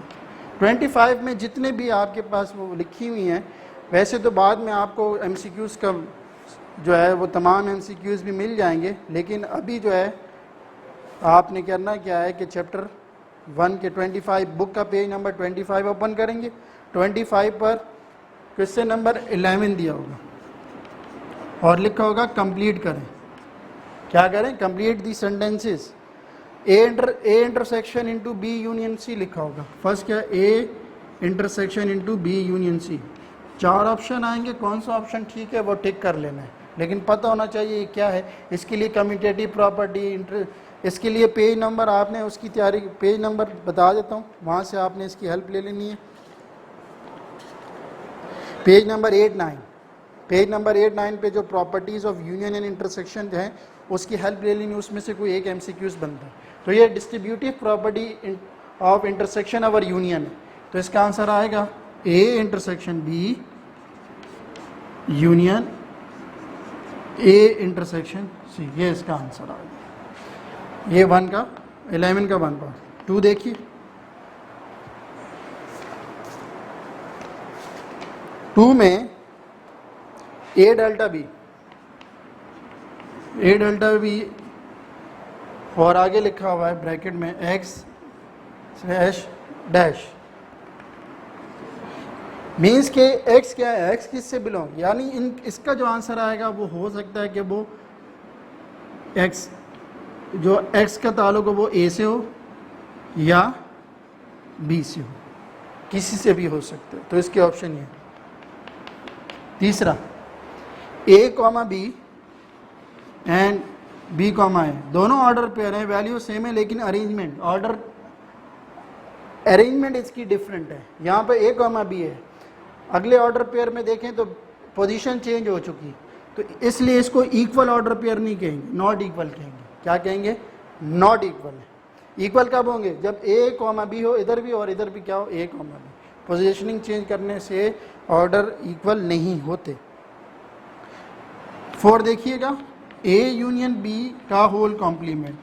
25 में जितने भी आपके पास वो लिखी हुई हैं, वैसे तो बाद में आपको MCQs का जो है वो तमाम MCQs भी मिल जाएंगे, लेकिन अभी जो है आपने करना क्या है कि चैप्टर 1 के 25 बुक का पेज नंबर 25 ओपन करेंगे। 25 पर क्वेश्चन नंबर 11 दिया होगा और लिखा होगा कंप्लीट करें। क्या करें? Complete the sentences A intersection into B union C लिखा होगा। फर्स्ट क्या? A intersection into B union C. 4 option आएंगे, कौन सा ऑप्शन ठीक है वो टिक कर लेना है, लेकिन पता होना चाहिए ये क्या है। इसके लिए कम्यूटेटिव प्रॉपर्टी, इसके लिए पेज नंबर आपने उसकी तैयारी, पेज नंबर बता देता हूँ, वहाँ से आपने इसकी हेल्प ले लेनी है। पेज नंबर 8-9, पेज नंबर 8-9 पे जो properties of union and intersection है उसकी हेल्प ले लेनी, उसमें से कोई एक MCQs बनता है। तो ये डिस्ट्रीब्यूटिव प्रॉपर्टी ऑफ इंटरसेक्शन और यूनियन है, तो इसका आंसर आएगा A intersection B union A intersection C, ये इसका आंसर आएगा। ये 1 का 11 का 1 पार्ट। 2 देखिए, 2 में ए डेल्टा बी और आगे लिखा हुआ है ब्रैकेट में x/डैश, मीन्स के x क्या है? x किससे बिलोंग, यानी इसका जो आंसर आएगा वो हो सकता है कि वो x जो x का ताल्लुक हो वो a से हो या b से हो, किसी से भी हो सकता है, तो इसके ऑप्शन ये। तीसरा, a, b and b, a दोनों ऑर्डर पेयर हैं, वैल्यू सेम है, लेकिन अरेंजमेंट इसकी डिफरेंट है। यहाँ पे a, b है, अगले ऑर्डर पेयर में देखें तो पोजीशन चेंज हो चुकी है, तो इसलिए इसको इक्वल ऑर्डर पेयर नहीं कहेंगे, नॉट इक्वल कहेंगे। क्या कहेंगे? नॉट इक्वल है। इक्वल कब होंगे? जब a, b हो इधर भी और इधर भी क्या हो? a, b। पोजीशनिंग चेंज करने से ऑर्डर इक्वल नहीं होते। 4 देखिएगा, a यूनियन b का whole complement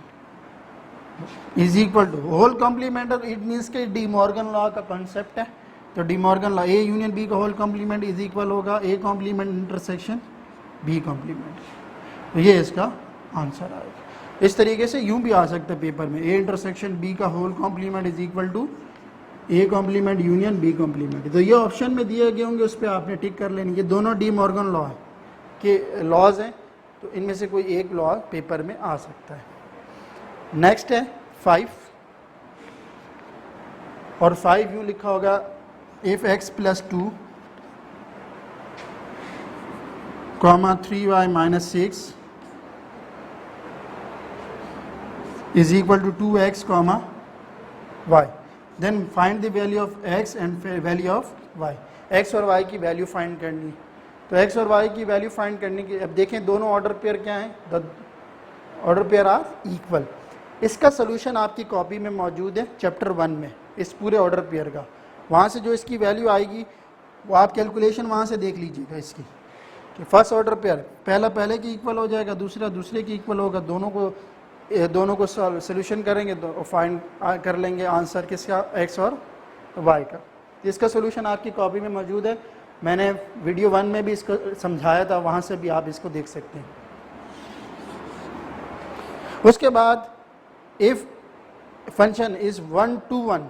is equal to whole complement, it means के डी मॉर्गन लॉ का कॉन्सेप्ट है। तो De Morgan law, a union b का होल कॉम्प्लीमेंट इज इक्वल होगा a complement intersection b complement. तो ये इसका आंसर आएगा। इस तरीके से यूं भी आ सकता है पेपर में, a इंटरसेक्शन b का whole complement is equal to a complement union b complement. तो ये ऑप्शन में दिए गए होंगे, उस पर आपने टिक कर लेनी। ये दोनों डी मॉर्गन लॉ है के लॉज हैं, तो इनमें से कोई एक लॉ पेपर में आ सकता है। नेक्स्ट है 5, और 5 यूँ लिखा होगा if x plus 2 comma 3y minus 6 is equal to 2x comma y, then find the value of x and value of y। x और y की वैल्यू फाइंड करनी है। तो x और y की वैल्यू फाइंड करने की, अब देखें दोनों ऑर्डर पेयर क्या हैं, the order pair are equal. इसका सोल्यूशन आपकी कॉपी में मौजूद है चैप्टर 1 में, इस पूरे ऑर्डर पेयर का। वहाँ से जो इसकी वैल्यू आएगी वो आप कैलकुलेशन वहाँ से देख लीजिएगा इसकी, कि फर्स्ट ऑर्डर पेयर पहला पहले की इक्वल हो जाएगा, दूसरा दूसरे की इक्वल होगा, दोनों को सोल्यूशन करेंगे तो फाइंड कर लेंगे आंसर किसका, x और y का। इसका सोल्यूशन आपकी कॉपी में मौजूद है, मैंने वीडियो 1 में भी इसको समझाया था, वहाँ से भी आप इसको देख सकते हैं। उसके बाद if function is 1 to 1,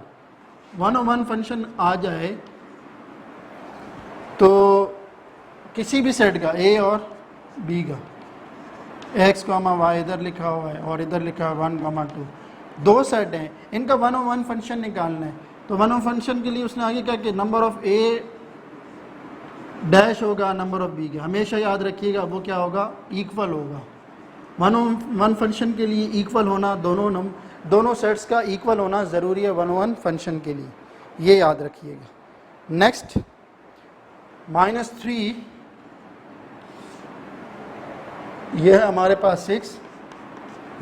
1 function आ जाए तो किसी भी सेट का a और b का, x, y इधर लिखा हुआ है और इधर लिखा है 1, 2, दो सेट हैं, इनका 1 फंक्शन निकालना है। तो 1 फंक्शन के लिए उसने आगे क्या कि नंबर ऑफ a डैश होगा नंबर ऑफ b का, हमेशा याद रखिएगा वो क्या होगा, इक्वल होगा। 1 फंक्शन के लिए इक्वल होना, दोनों सेट्स का इक्वल होना ज़रूरी है 1 फंक्शन के लिए, ये याद रखिएगा। नेक्स्ट -3, ये है हमारे पास 6,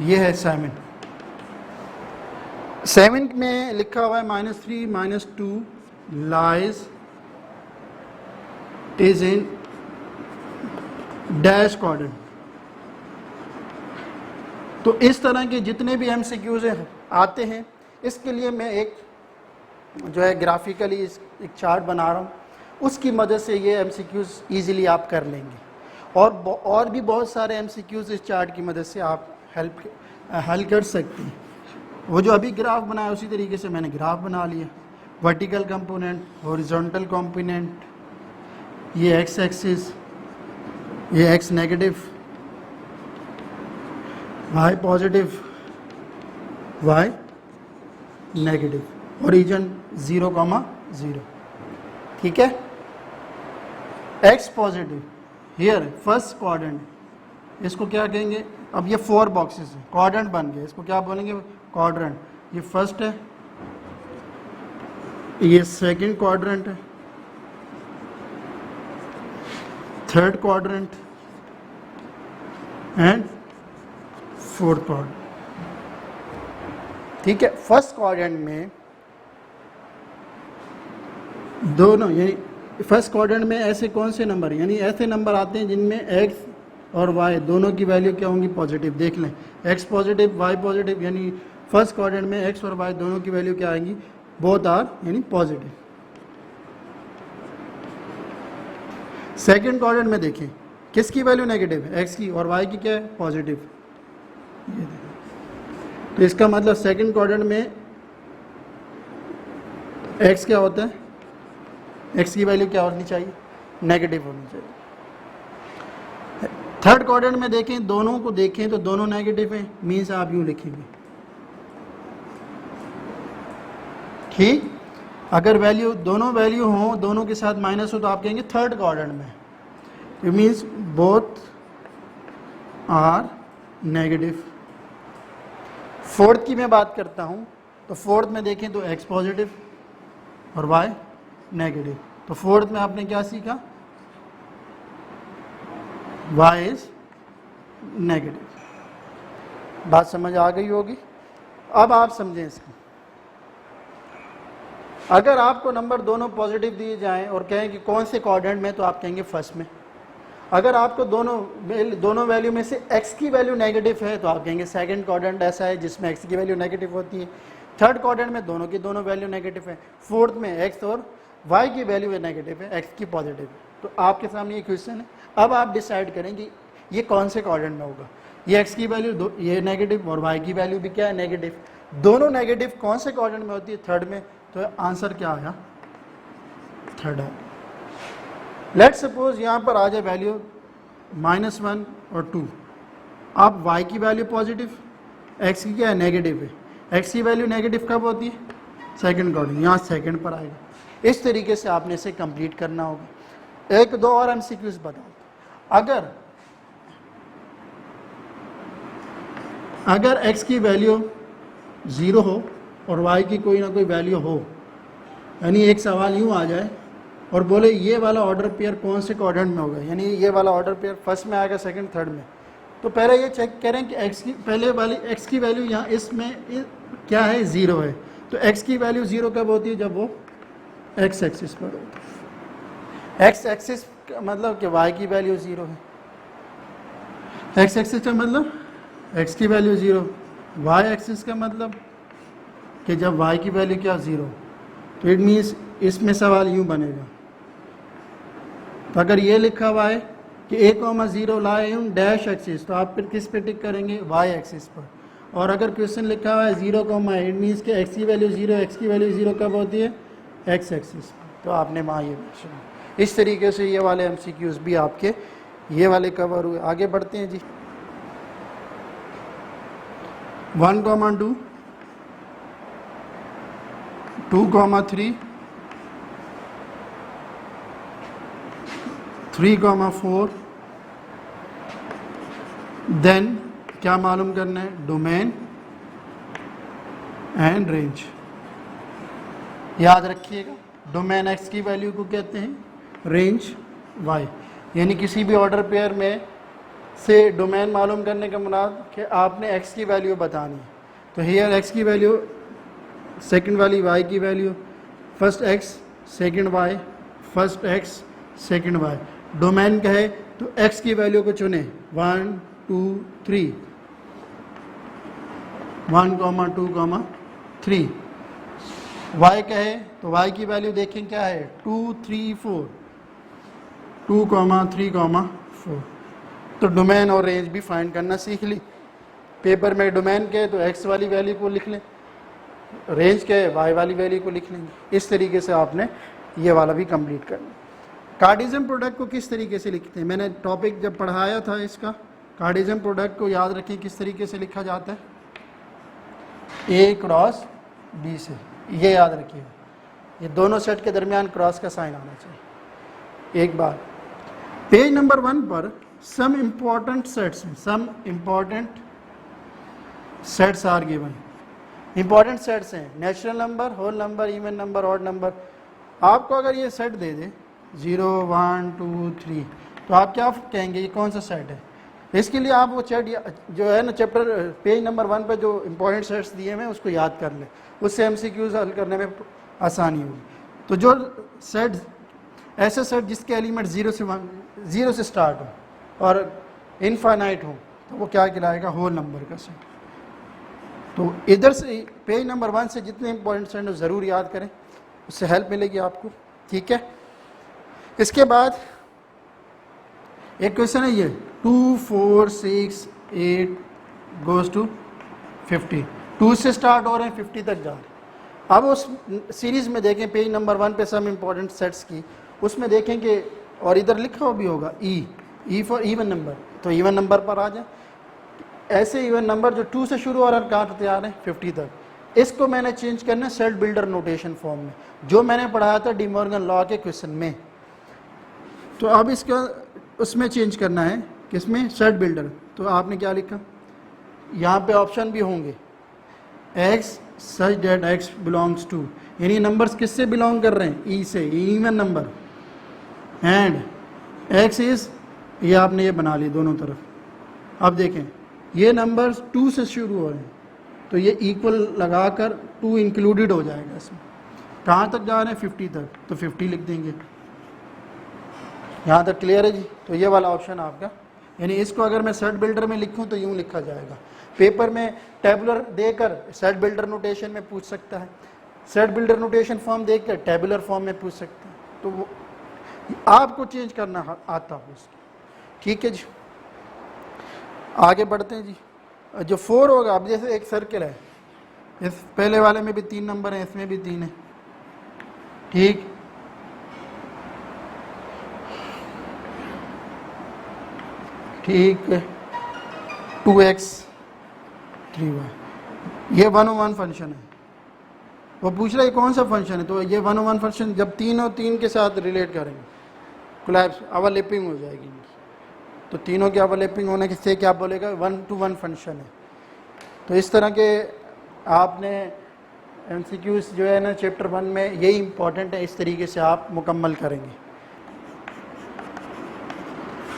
ये है 7 में लिखा हुआ है -3 -2 lies is in dash quadrant. तो इस तरह के जितने भी MCQs आते हैं, इसके लिए मैं एक जो है ग्राफिकली एक चार्ट बना रहा हूँ, उसकी मदद से ये MCQs ईजिली आप कर लेंगे। और भी बहुत सारे MCQs इस चार्ट की मदद से आप हल कर सकते हैं। वो जो अभी ग्राफ बनाया उसी तरीके से मैंने ग्राफ बना लिया, वर्टिकल कंपोनेंट, हॉरिजॉन्टल कंपोनेंट, ये x एक्सिस, ये x negative, y positive, y negative, origin 0, 0, ठीक है। x positive here first quadrant, इसको क्या कहेंगे, अब ये 4 बॉक्सेस हैं, क्वाड्रेंट बन गए, इसको क्या बोलेंगे, क्वाड्रेंट। ये फर्स्ट है, ये सेकंड क्वाड्रेंट है, third quadrant and fourth quadrant, ठीक है। फर्स्ट क्वाड्रेंट में दोनों, यानी फर्स्ट क्वाड्रेंट में ऐसे कौन से नंबर, यानी ऐसे नंबर आते हैं जिनमें x और y दोनों की वैल्यू क्या होंगी, पॉजिटिव। देख लें, x पॉजिटिव, y पॉजिटिव, यानी फर्स्ट क्वाड्रेंट में x और y दोनों की वैल्यू क्या आएंगी, बोथ आर यानी पॉजिटिव। सेकंड क्वाड्रेंट में देखें किसकी वैल्यू नेगेटिव है, x की, और y की क्या है, पॉजिटिव। तो इसका मतलब सेकंड क्वाड्रेंट में x क्या होता है, x की वैल्यू क्या होनी चाहिए, नेगेटिव होनी चाहिए। थर्ड क्वाड्रेंट में देखें, दोनों को देखें तो दोनों नेगेटिव हैं, मीन्स आप यूँ लिखेंगे, ठीक। अगर वैल्यू दोनों वैल्यू हो, दोनों के साथ माइनस हो, तो आप कहेंगे थर्ड क्वाड्रेंट में, it means both are negative. Fourth की मैं बात करता हूँ, तो फोर्थ में देखें तो x पॉजिटिव और y नेगेटिव। तो फोर्थ में आपने क्या सीखा, y इज नेगेटिव। बात समझ आ गई होगी। अब आप समझें इसको, अगर आपको नंबर दोनों पॉजिटिव दिए जाएं और कहें कि कौन से क्वाड्रेंट में, तो आप कहेंगे फर्स्ट में। अगर आपको दोनों वैल्यू में से x की वैल्यू नेगेटिव है, तो आप कहेंगे सेकंड क्वाड्रेंट ऐसा है जिसमें x की वैल्यू नेगेटिव होती है। थर्ड क्वाड्रेंट में दोनों की दोनों वैल्यू नेगेटिव है। फोर्थ में x और y की वैल्यू नेगेटिव है, x की पॉजिटिव है। तो आपके सामने ये क्वेश्चन है, अब आप डिसाइड करें कि ये कौन से क्वाड्रेंट में होगा। ये x की वैल्यू ये नेगेटिव और y की वैल्यू भी क्या है, नेगेटिव। दोनों नेगेटिव कौन से क्वाड्रेंट में होती है, थर्ड में। तो आंसर क्या आया, थर्ड है। लेट सपोज यहाँ पर आ जाए वैल्यू -1 और 2। अब y की वैल्यू पॉजिटिव, x की क्या है नेगेटिव है। x की वैल्यू नेगेटिव कब होती है, सेकंड कोऑर्डिनेट, यहाँ सेकंड पर आएगा। इस तरीके से आपने इसे कंप्लीट करना होगा। एक दो और एमसीक्यूज बताओ। अगर x की वैल्यू 0 हो और y की कोई ना कोई वैल्यू हो, यानी एक सवाल यूँ आ जाए और बोले ये वाला ऑर्डर पेयर कौन से कोऑर्डिनेट में होगा, यानी ये वाला ऑर्डर पेयर फर्स्ट में आएगा सेकंड थर्ड में, तो पहले ये चेक करें कि x की पहले वाली x की वैल्यू यहाँ इसमें क्या है 0 है। तो x की वैल्यू 0 कब होती है, जब वो x एक्सिस पर होती है। x एक्सिस का मतलब कि y की वैल्यू 0 है। x एक्सिस का मतलब x की वैल्यू 0, y एक्सिस का मतलब कि जब y की वैल्यू क्या 0, तो इट मीन्स इसमें सवाल यूँ बनेगा। तो अगर ये लिखा हुआ है कि a,0 लाए इन डैश एक्सिस, तो आप फिर किस पे टिक करेंगे, y एक्सिस पर। और अगर क्वेश्चन लिखा हुआ है 0, इट मीन्स कि x की वैल्यू 0, x की वैल्यू 0 कब होती है, x एक्सिस पर। तो आपने वहाँ ये इस तरीके से ये वाले MCQs भी आपके ये वाले कवर हुए। आगे बढ़ते हैं जी। 1,2, 2,3, 3,4, देन क्या मालूम करना है, डोमेन एंड रेंज। याद रखिएगा, डोमेन x की वैल्यू को कहते हैं, रेंज y, यानी किसी भी ऑर्डर पेयर में से डोमेन मालूम करने का मुराद कि आपने x की वैल्यू बतानी है। तो हियर x की वैल्यू, सेकंड वाली y की value, first x second y, first x second y। Domain कहे तो x की वैल्यू को चुने 1, 2, 3, 1, 2, 3। y कहे तो y की वैल्यू देखें क्या है, 2, 3, 4, 2, 3, 4। तो डोमेन और रेंज भी फाइंड करना सीख ली। पेपर में डोमेन के तो x वाली वैल्यू को लिख लें, रेंज के y वाली वैल्यू को लिख लेंगे। इस तरीके से आपने ये वाला भी कंप्लीट करना। कार्टेशियन प्रोडक्ट को किस तरीके से लिखते हैं, मैंने टॉपिक जब पढ़ाया था इसका, कार्टेशियन प्रोडक्ट को याद रखें किस तरीके से लिखा जाता है, a क्रॉस b से। ये याद रखिए, ये दोनों सेट के दरमियान क्रॉस का साइन आना चाहिए। एक बार पेज नंबर 1 पर सम इम्पॉर्टेंट सेट्स हैं, some important sets are given. Important sets हैं natural number, whole number, even number, odd number. आपको अगर ये सेट दे दे 0, 1, 2, 3, तो आप क्या कहेंगे ये कौन सा सेट है। इसके लिए आप वो सेट जो है ना चैप्टर पेज नंबर 1 पे जो इम्पोर्टेंट सेट्स दिए हैं उसको याद कर लें, उससे MCQs हल करने में आसानी होगी। तो जो सेट, ऐसे सेट जिसके एलिमेंट 0 से स्टार्ट हो और इनफाइनाइट हो, तो वो क्या कहलाएगा, होल नंबर का सेट। तो इधर से पेज नंबर 1 से जितने इंपॉर्टेंट सेट हो ज़रूर याद करें, उससे हेल्प मिलेगी आपको, ठीक है। इसके बाद एक क्वेश्चन है ये 2, 4, 6, 8 गोज़ टू 50। 2 से स्टार्ट हो रहे हैं 50 तक जा रहे हैं। अब उस सीरीज़ में देखें पेज नंबर 1 पे सम इम्पॉर्टेंट सेट्स की, उसमें देखें कि और इधर लिखा हुआ भी होगा ई फॉर इवन नंबर, तो इवन नंबर पर आ जाए। ऐसे इवन नंबर जो 2 से शुरू हो रहा है कहाँ तैयार है 50 तक, इसको मैंने चेंज करना है सेट बिल्डर नोटेशन फॉर्म में, जो मैंने पढ़ाया था डिमॉर्गन लॉ के क्वेश्चन में। तो अब इसका उसमें चेंज करना है, किसमें, सेट बिल्डर। तो आपने क्या लिखा, यहाँ पे ऑप्शन भी होंगे, x such that x belongs to, यानी नंबर्स किससे बिलोंग कर रहे हैं, ई से, even number, and x is, ये आपने ये बना ली दोनों तरफ। अब देखें ये नंबर्स 2 से शुरू हो रहे हैं, तो ये इक्वल लगाकर 2 इंक्लूडेड हो जाएगा इसमें। कहाँ तक जा रहे हैं 50 तक, तो 50 लिख देंगे। यहाँ तक क्लियर है जी। तो ये वाला ऑप्शन आपका, यानी इसको अगर मैं सेट बिल्डर में लिखूँ तो यूँ लिखा जाएगा। पेपर में टेबुलर देकर सेट बिल्डर नोटेशन में पूछ सकता है, सेट बिल्डर नोटेशन फॉर्म देकर टेबुलर फॉर्म में पूछ सकता है, तो वो आपको चेंज करना आता हो उसको, ठीक है जी। आगे बढ़ते हैं जी। जो 4 होगा, अब जैसे एक सर्कल है, इस पहले वाले में भी 3 नंबर हैं, इसमें भी 3 है, ठीक। ठीक है, 2x 3y, ये 1/1 फंक्शन है। वो पूछ रहा है कौन सा फंक्शन है, तो ये 1/1 फंक्शन जब 3 और 3 के साथ रिलेट करेंगे, कोलैप्स ओवरलैपिंग हो जाएगी इनकी, तो तीनों की ओवरलैपिंग होने से क्या बोलेगा 1/1 फंक्शन है। तो इस तरह के आपने MCQs जो है ना चैप्टर 1 में यही इंपॉर्टेंट है, इस तरीके से आप मुकम्मल करेंगे।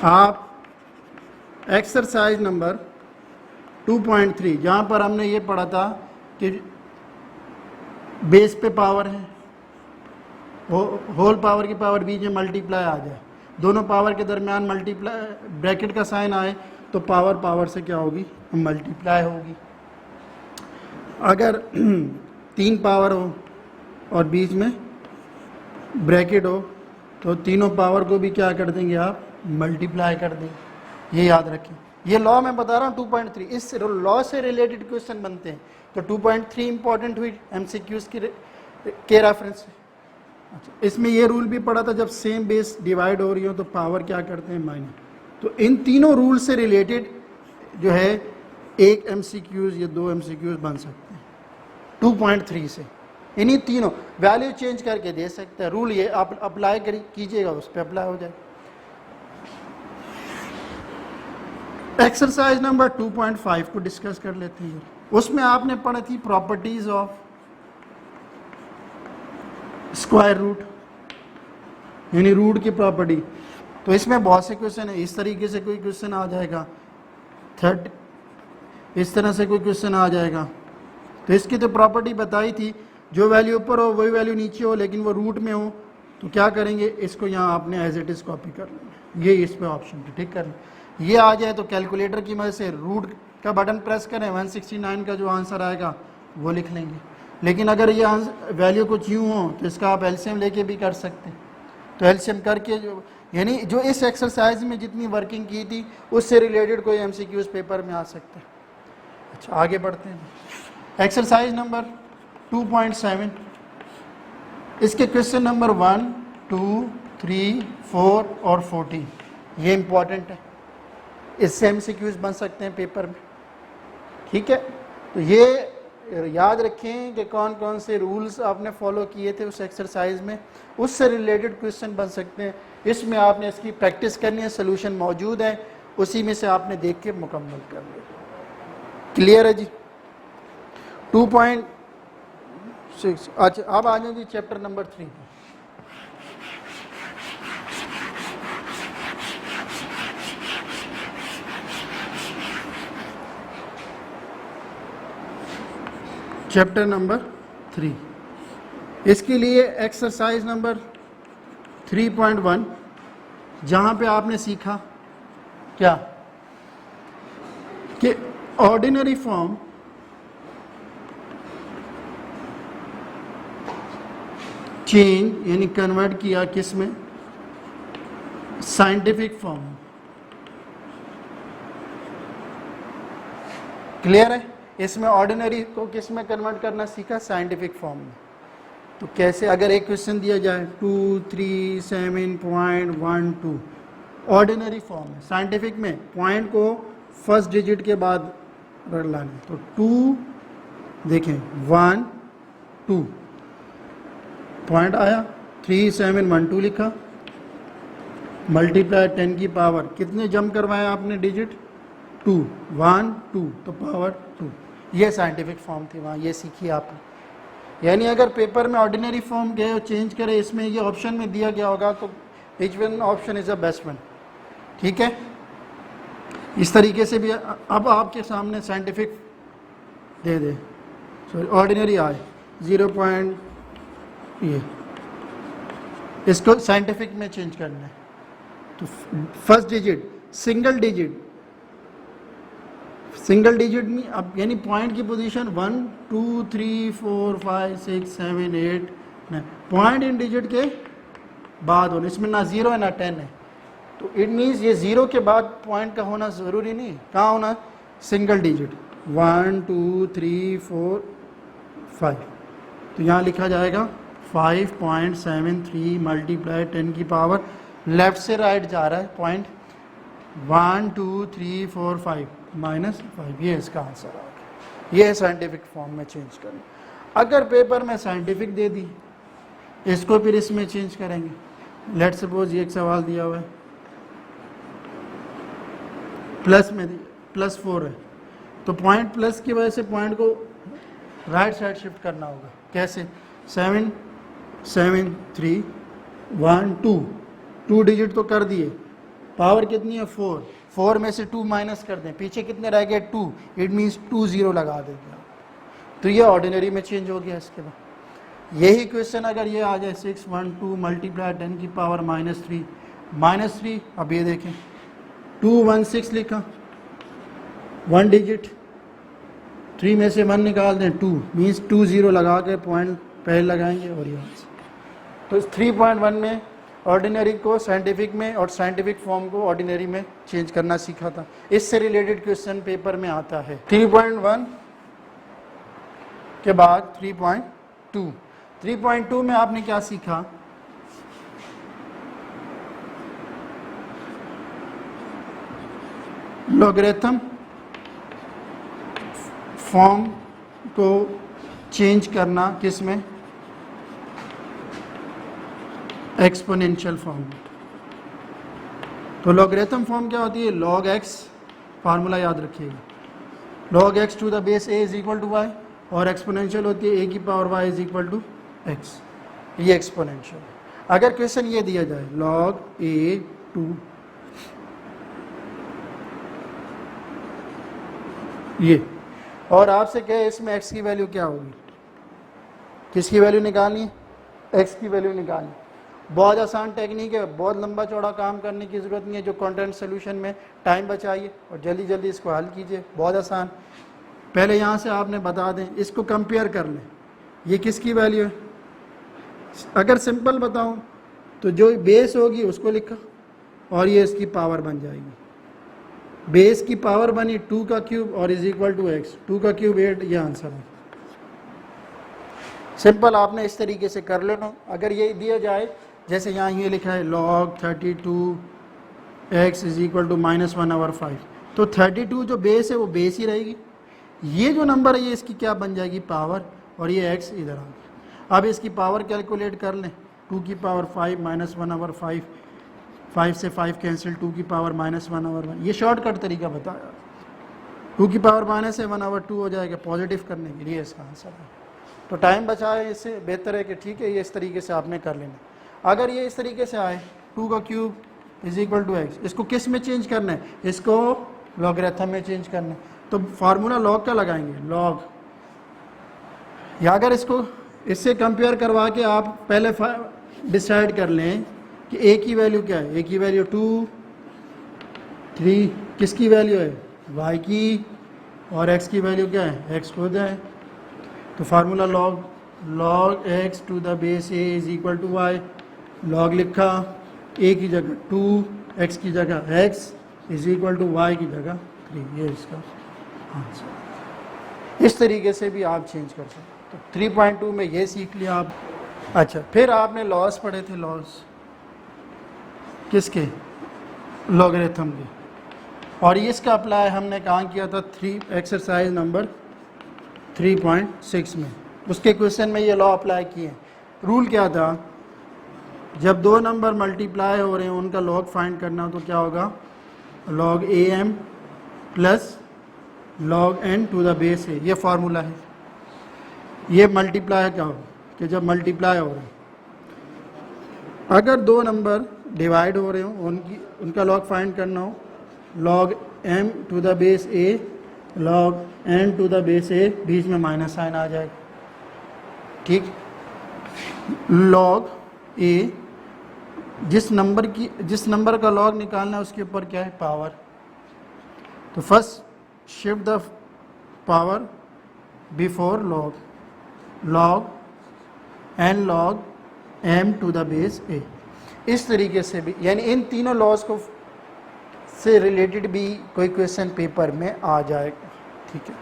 आप एक्सरसाइज नंबर 2.3 जहाँ पर हमने ये पढ़ा था कि बेस पे पावर है, होल पावर की पावर बीच में मल्टीप्लाई आ जाए, दोनों पावर के दरमियान मल्टीप्लाई ब्रैकेट का साइन आए तो पावर पावर से क्या होगी, मल्टीप्लाई होगी। अगर 3 पावर हो और बीच में ब्रैकेट हो तो तीनों पावर को भी क्या कर देंगे आप, मल्टीप्लाई कर देंगे। ये याद रखें, ये लॉ मैं बता रहा हूँ 2.3, इस लॉ से रिलेटेड क्वेश्चन बनते हैं। तो 2.3 इंपॉर्टेंट हुई MCQs के रेफरेंस से। अच्छा, इसमें ये रूल भी पढ़ा था, जब सेम बेस डिवाइड हो रही हो तो पावर क्या करते हैं, माइनस। तो इन तीनों रूल से रिलेटेड जो है एक MCQs या 2 MCQs बन सकते हैं 2.3 से। इन्हीं तीनों वैल्यू चेंज करके दे सकते हैं, रूल ये आप अप्लाई कीजिएगा, उस पर अप्लाई हो जाए। एक्सरसाइज नंबर 2.5 को डिस्कस कर लेते हैं। उसमें आपने पढ़ी थी प्रॉपर्टीज ऑफ स्क्वायर रूट, यानी रूट की प्रॉपर्टी। तो इसमें बहुत से क्वेश्चन है, इस तरीके से कोई क्वेश्चन आ जाएगा, थर्ड इस तरह से कोई क्वेश्चन आ जाएगा। तो इसकी तो प्रॉपर्टी बताई थी, जो वैल्यू ऊपर हो वही वैल्यू नीचे हो, लेकिन वो रूट में हो तो क्या करेंगे, इसको यहाँ आपने एज इट इज कॉपी कर लेंगे, ये इस पे ऑप्शन पे ठीक कर लें। ये आ जाए तो कैलकुलेटर की मदद से रूट का बटन प्रेस करें, 169 का जो आंसर आएगा वो लिख लेंगे। लेकिन अगर ये वैल्यू कुछ यूँ हो तो इसका आप एलसीएम लेके भी कर सकते हैं। तो एलसीएम करके जो यानी जो इस एक्सरसाइज में जितनी वर्किंग की थी उससे रिलेटेड कोई MCQs पेपर में आ सकता है। अच्छा, आगे बढ़ते हैं। एक्सरसाइज नंबर 2.7, इसके क्वेश्चन नंबर 1, 2, 3, 4 और 14 ये इंपॉर्टेंट है, इससे MCQs बन सकते हैं पेपर में। ठीक है, तो ये याद रखें कि कौन कौन से रूल्स आपने फॉलो किए थे उस एक्सरसाइज में, उससे रिलेटेड क्वेश्चन बन सकते हैं। इसमें आपने इसकी प्रैक्टिस करनी है, सोल्यूशन मौजूद है, उसी में से आपने देख के मुकम्मल कर लिया। क्लियर है जी। 2.6। अच्छा, अब आ जाए जी चैप्टर नंबर 3। चैप्टर नंबर 3, इसके लिए एक्सरसाइज नंबर 3.1 जहाँ पे आपने सीखा क्या कि ऑर्डिनरी फॉर्म चेंज यानी कन्वर्ट किया किस में, साइंटिफिक फॉर्म। क्लियर है, इसमें ऑर्डिनरी को किस में कन्वर्ट करना सीखा, साइंटिफिक फॉर्म में। तो कैसे, अगर एक क्वेश्चन दिया जाए 237.12 ऑर्डिनरी फॉर्म है, साइंटिफिक में पॉइंट को फर्स्ट डिजिट के बाद लाना, तो 2 देखें 1 2 पॉइंट आया, 3712 लिखा, मल्टीप्लाई 10 की पावर कितने जम करवाए आपने डिजिट, 2 1 2 तो पावर 2। ये साइंटिफिक फॉर्म थी, वहाँ ये सीखी आपने। यानी अगर पेपर में ऑर्डिनरी फॉर्म गए और चेंज करे, इसमें ये ऑप्शन में दिया गया होगा तो which one option is the best one. ठीक है, इस तरीके से भी अब आपके सामने साइंटिफिक दे दे, सॉरी ऑर्डिनरी आए 0. ये इसको साइंटिफिक में चेंज करना है, तो फर्स्ट डिजिट सिंगल डिजिट में अब यानी पॉइंट की पोजीशन 1 2 3 4 5 6 7 8 9 पॉइंट इन डिजिट के बाद होना, इसमें ना 0 है ना 10 है, तो इट मीन्स ये 0 के बाद पॉइंट का होना ज़रूरी नहीं, कहाँ होना, सिंगल डिजिट 1 2 3 4 5। तो यहाँ लिखा जाएगा 5.73 मल्टीप्लाई 10 की पावर, लेफ्ट से राइट जा रहा है पॉइंट, 1 2 3 4 5 -5, ये इसका आंसर आ गया। ये है साइंटिफिक फॉर्म में चेंज करना। अगर पेपर में साइंटिफिक दे दी, इसको फिर इसमें चेंज करेंगे। लेट सपोज ये एक सवाल दिया हुआ है, प्लस में +4 है, तो पॉइंट प्लस की वजह से पॉइंट को राइट साइड शिफ्ट करना होगा। कैसे? 7 7 3 1 2, 2 डिजिट तो कर दिए, पावर कितनी है 4, 4 में से 2 माइनस कर दें, पीछे कितने रह गए 2, इट मीन्स 2 0 लगा देंगे। तो ये ऑर्डिनरी में चेंज हो गया। इसके बाद यही क्वेश्चन अगर ये आ जाए 6 1 2 मल्टीप्लाई 10 की पावर -3, अब ये देखें 2 1 6 लिखा, 1 डिजिट, 3 में से 1 निकाल दें 2, मीन्स 2 0 लगा के पॉइंट पहले लगाएंगे और यहाँ से। तो 3.1 में ऑर्डिनरी को साइंटिफिक में और साइंटिफिक फॉर्म को ऑर्डिनरी में चेंज करना सीखा था। इससे रिलेटेड क्वेश्चन पेपर में आता है। 3.1 के बाद 3.2, 3.2 में आपने क्या सीखा? लॉगरिथम फॉर्म को चेंज करना, किस में? Exponential form. तो लॉगरिथम फॉर्म क्या होती है? log x, फार्मूला याद रखिएगा, log x to the base a is equal to y, और एक्सपोनेंशियल होती है a की power y is equal to x। ये एक्सपोनेंशियल। अगर क्वेश्चन ये दिया जाए log a टू ये, और आपसे कहे इसमें x की वैल्यू क्या होगी, किसकी वैल्यू निकालनी है? x की वैल्यू निकालनी। बहुत आसान टेक्निक है, बहुत लंबा चौड़ा काम करने की ज़रूरत नहीं है। जो कंटेंट सोल्यूशन में टाइम बचाइए और जल्दी जल्दी इसको हल कीजिए, बहुत आसान। पहले यहाँ से आपने बता दें, इसको कंपेयर कर लें, ये किसकी वैल्यू है। अगर सिंपल बताऊँ तो जो बेस होगी उसको लिखा और ये इसकी पावर बन जाएगी। बेस की पावर बनी 2 का क्यूब और इज इक्वल टू x, 2 का क्यूब 8, ये आंसर है। सिंपल आपने इस तरीके से कर लेना। अगर ये दिया जाए जैसे यहाँ ये लिखा है log 32x is equal to -1/5, तो 32 जो बेस है वो बेस ही रहेगी। ये जो नंबर है ये इसकी क्या बन जाएगी? पावर, और ये x इधर आ गया। अब इसकी पावर कैलकुलेट कर लें, 2 की पावर 5 -1/5, 5 से 5 कैंसिल, 2 की पावर -1/1। ये शॉर्टकट तरीका बताया। 2 की पावर -1/2 हो जाएगा पॉजिटिव करने के लिए, इसका आंसर है। तो टाइम बचाए, इससे बेहतर है कि ठीक है ये इस तरीके से आपने कर लेना। अगर ये इस तरीके से आए 2 का cube is equal to x, इसको किस में चेंज करना है? इसको लॉगरिथम में चेंज करना है। तो फार्मूला लॉग का लगाएंगे, लॉग, या अगर इसको इससे कंपेयर करवा के आप पहले डिसाइड कर लें कि a की वैल्यू क्या है। a की वैल्यू 2 3, किसकी वैल्यू है? y की, और x की वैल्यू क्या है? x खुद है। तो formula log x to the base a is equal to y, log लिखा, a की जगह 2, x की जगह x is equal to y की जगह 3, ये इसका आंसर। इस तरीके से भी आप चेंज कर सकते। तो 3.2 में ये सीख लिया आप। अच्छा, फिर आपने लॉस पढ़े थे, लॉस किसके? लॉगरिथम के, और इसका अप्लाई हमने कहाँ किया था? एक्सरसाइज नंबर 3.6 में। उसके क्वेश्चन में ये लॉ अप्लाई किए। रूल क्या था? जब दो नंबर मल्टीप्लाई हो रहे हैं उनका लॉग फाइंड करना हो तो क्या होगा? log am plus log n to the base है, ये फार्मूला है। ये मल्टीप्लाई क्या हो कि जब मल्टीप्लाई हो रहे हैं, अगर दो नंबर डिवाइड हो रहे हो उनका लॉग फाइंड करना हो, log m to the base a log n to the base a, बीच में माइनस साइन आ जाएगा, ठीक। log a, जिस नंबर का लॉग निकालना है उसके ऊपर क्या है? पावर। तो first shift the power before log n log m to the base a। इस तरीके से भी, यानी इन तीनों लॉज को से रिलेटेड भी कोई क्वेश्चन पेपर में आ जाएगा, ठीक है।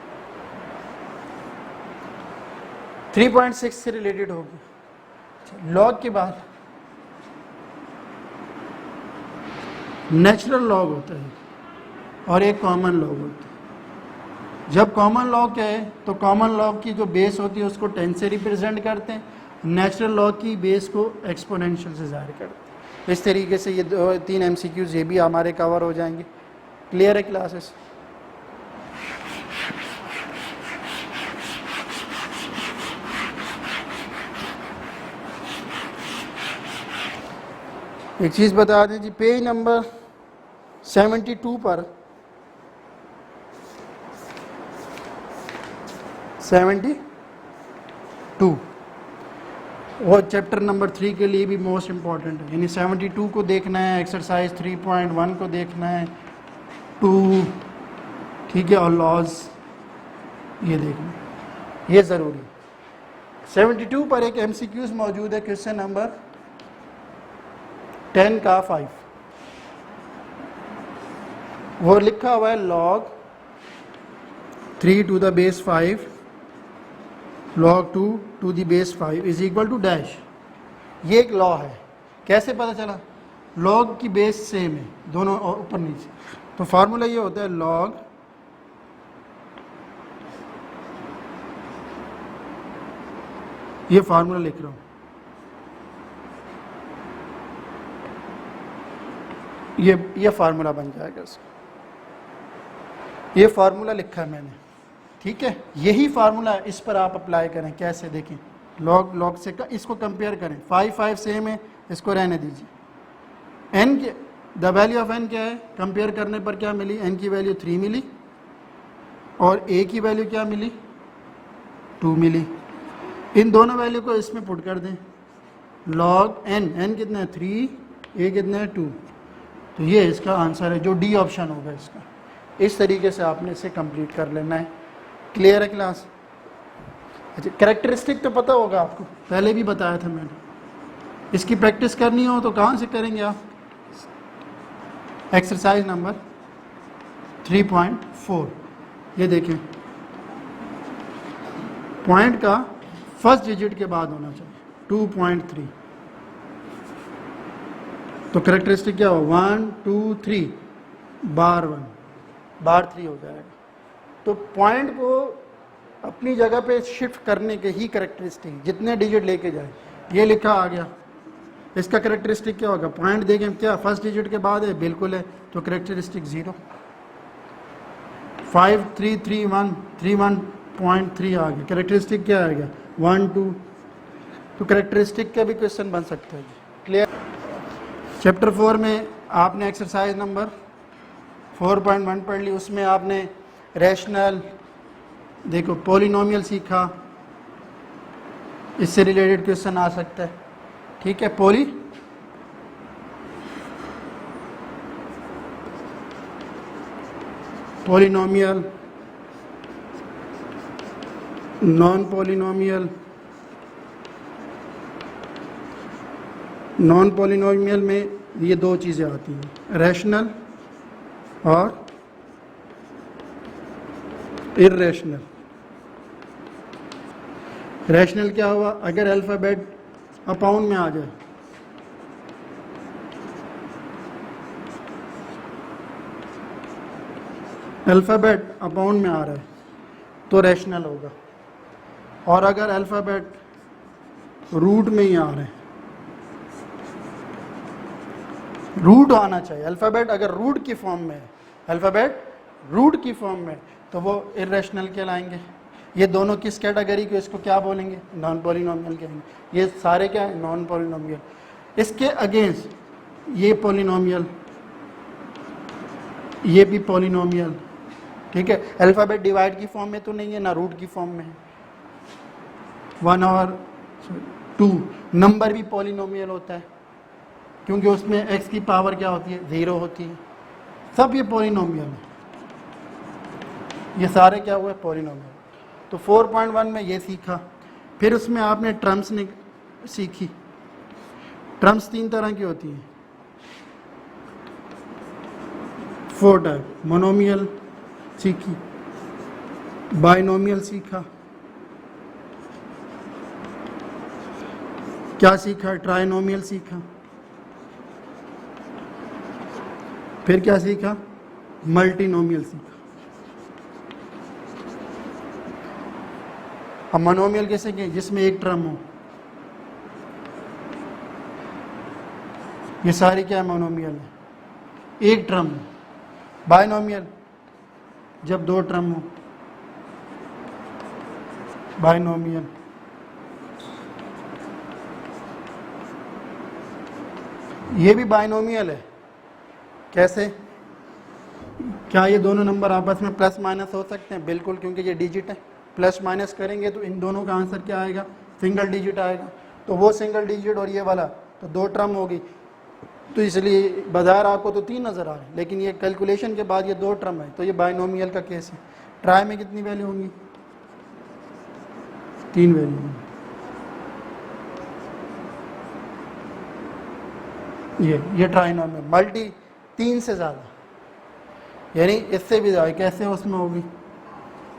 3.6 से रिलेटेड होगी। लॉग के बाद नेचुरल लॉग होता है और एक कॉमन लॉग होता है। जब कॉमन लॉग क्या है तो कॉमन लॉग की जो बेस होती है उसको 10 से रिप्रेजेंट करते हैं, नेचुरल लॉग की बेस को एक्सपोनेंशियल से ज़ाहिर करते हैं। इस तरीके से ये 3 MCQs ये भी हमारे कवर हो जाएंगे। क्लियर है क्लासेस? एक चीज़ बता दें जी, पेज नंबर 72 पर 72 और चैप्टर नंबर 3 के लिए भी मोस्ट इम्पॉर्टेंट है, यानी 72 को देखना है, एक्सरसाइज 3.1 को देखना है, 2 ठीक है, और लॉज ये देखना है, ये ज़रूरी है। 72 पर एक MCQs मौजूद है, क्वेश्चन नंबर 10 का 5, वो लिखा हुआ है log 3 to the base 5 log 2 to the base 5 is equal to dash. ये एक लॉ है, कैसे पता चला? log की बेस सेम है दोनों ऊपर नीचे, तो फार्मूला ये होता है log ये फार्मूला लिख रहा हूँ, ये फार्मूला बन जाएगा इसका, ये फार्मूला लिखा है मैंने, ठीक है। यही फार्मूला इस पर आप अप्लाई करें, कैसे देखें, लॉग से इसको कंपेयर करें, 5 सेम है, इसको रहने दीजिए। n के द वैल्यू ऑफ n क्या है, कंपेयर करने पर क्या मिली, n की वैल्यू 3 मिली और a की वैल्यू क्या मिली, 2 मिली। इन दोनों वैल्यू को इसमें पुट कर दें, लॉग n कितना है 3, a कितना है 2, तो ये इसका आंसर है, जो डी ऑप्शन होगा इसका। इस तरीके से आपने इसे कंप्लीट कर लेना है। क्लियर है क्लास? अच्छा, कैरेक्टरिस्टिक तो पता होगा आपको, पहले भी बताया था मैंने। इसकी प्रैक्टिस करनी हो तो कहाँ से करेंगे आप? एक्सरसाइज नंबर 3.4, ये देखें, पॉइंट का फर्स्ट डिजिट के बाद होना चाहिए 2.3, तो कैरेक्टरिस्टिक क्या हो, 1 2 3 बार 1 बार 3 हो जाएगा। तो पॉइंट को अपनी जगह पे शिफ्ट करने के ही कैरेक्टरिस्टिक, जितने डिजिट लेके जाए, ये लिखा आ गया, इसका कैरेक्टरिस्टिक क्या होगा, पॉइंट देखें क्या फर्स्ट डिजिट के बाद है, बिल्कुल है, तो कैरेक्टरिस्टिक 0। 5 3 3 1 3 1.3 आ गया, कैरेक्टरिस्टिक क्या आ गया 1 2, तो कैरेक्टरिस्टिक का भी क्वेश्चन बन सकता है। क्लियर? चैप्टर 4 में आपने एक्सरसाइज नंबर 4.1 पढ़ ली, उसमें आपने रैशनल, देखो पॉलिनोमियल सीखा, इससे रिलेटेड क्वेश्चन आ सकता है, ठीक है। Polynomial, non polynomial, non polynomial में ये दो चीज़ें आती हैं, रैशनल और इर्रेशनल। रैशनल क्या हुआ, अगर अल्फ़ाबेट अपाउंड में आ जाए, अल्फ़ाबेट अपाउंड में आ रहा है तो रैशनल होगा, और अगर अल्फ़ाबेट रूट में ही आ रहे हैं, रूट आना चाहिए, अल्फ़ाबेट अगर रूट की फॉर्म में है, अल्फ़ाबेट रूट की फॉर्म में, तो वो इर्रेशनल कहलाएंगे। ये दोनों किस कैटेगरी को, इसको क्या बोलेंगे, नॉन पॉलिनोमियल कहेंगे। ये सारे क्या है, नॉन पॉलिनोमियल। इसके अगेंस्ट ये पॉलिनोमियल, ये भी पॉलिनोमियल, ठीक है। अल्फ़ाबेट डिवाइड की फॉर्म में तो नहीं है, ना रूट की फॉर्म में है। 1 और 2 नंबर भी पॉलिनोमियल होता है, क्योंकि उसमें x की पावर क्या होती है, 0 होती है। सब ये पॉलिनोमियल है, ये सारे क्या हुए, पॉलिनोमियल। तो 4.1 में ये सीखा, फिर उसमें आपने टर्म्स ने सीखी। टर्म्स 3 तरह की होती हैं, 4 टाइप। मोनोमियल सीखी, बाइनोमियल सीखा, क्या सीखा, ट्राइनोमियल सीखा, फिर क्या सीखा, मल्टीनोमियल सीखा। अब मोनोमियल कैसे कहें, जिसमें एक टर्म हो, ये सारी क्या है, मोनोमियल है, एक टर्म हो। बायनोमियल जब दो टर्म हो, बायनोमियल। ये भी बायनोमियल है। कैसे, क्या ये दोनों नंबर आपस में प्लस माइनस हो सकते हैं? बिल्कुल, क्योंकि ये डिजिट है। प्लस माइनस करेंगे तो इन दोनों का आंसर क्या आएगा, सिंगल डिजिट आएगा। तो वो सिंगल डिजिट और ये वाला तो दो टर्म होगी, तो इसलिए बाजार आपको तो 3 नज़र आ रहे हैं, लेकिन ये कैलकुलेशन के बाद ये दो टर्म है, तो ये बायनोमियल का केस है। ट्राई में कितनी वैल्यू होंगी, 3 वैल्यू होंगी। ये ट्राइनोमियल, मल्टी 3 से ज़्यादा, यानी इससे भी ज़्यादा। कैसे उसमें होगी,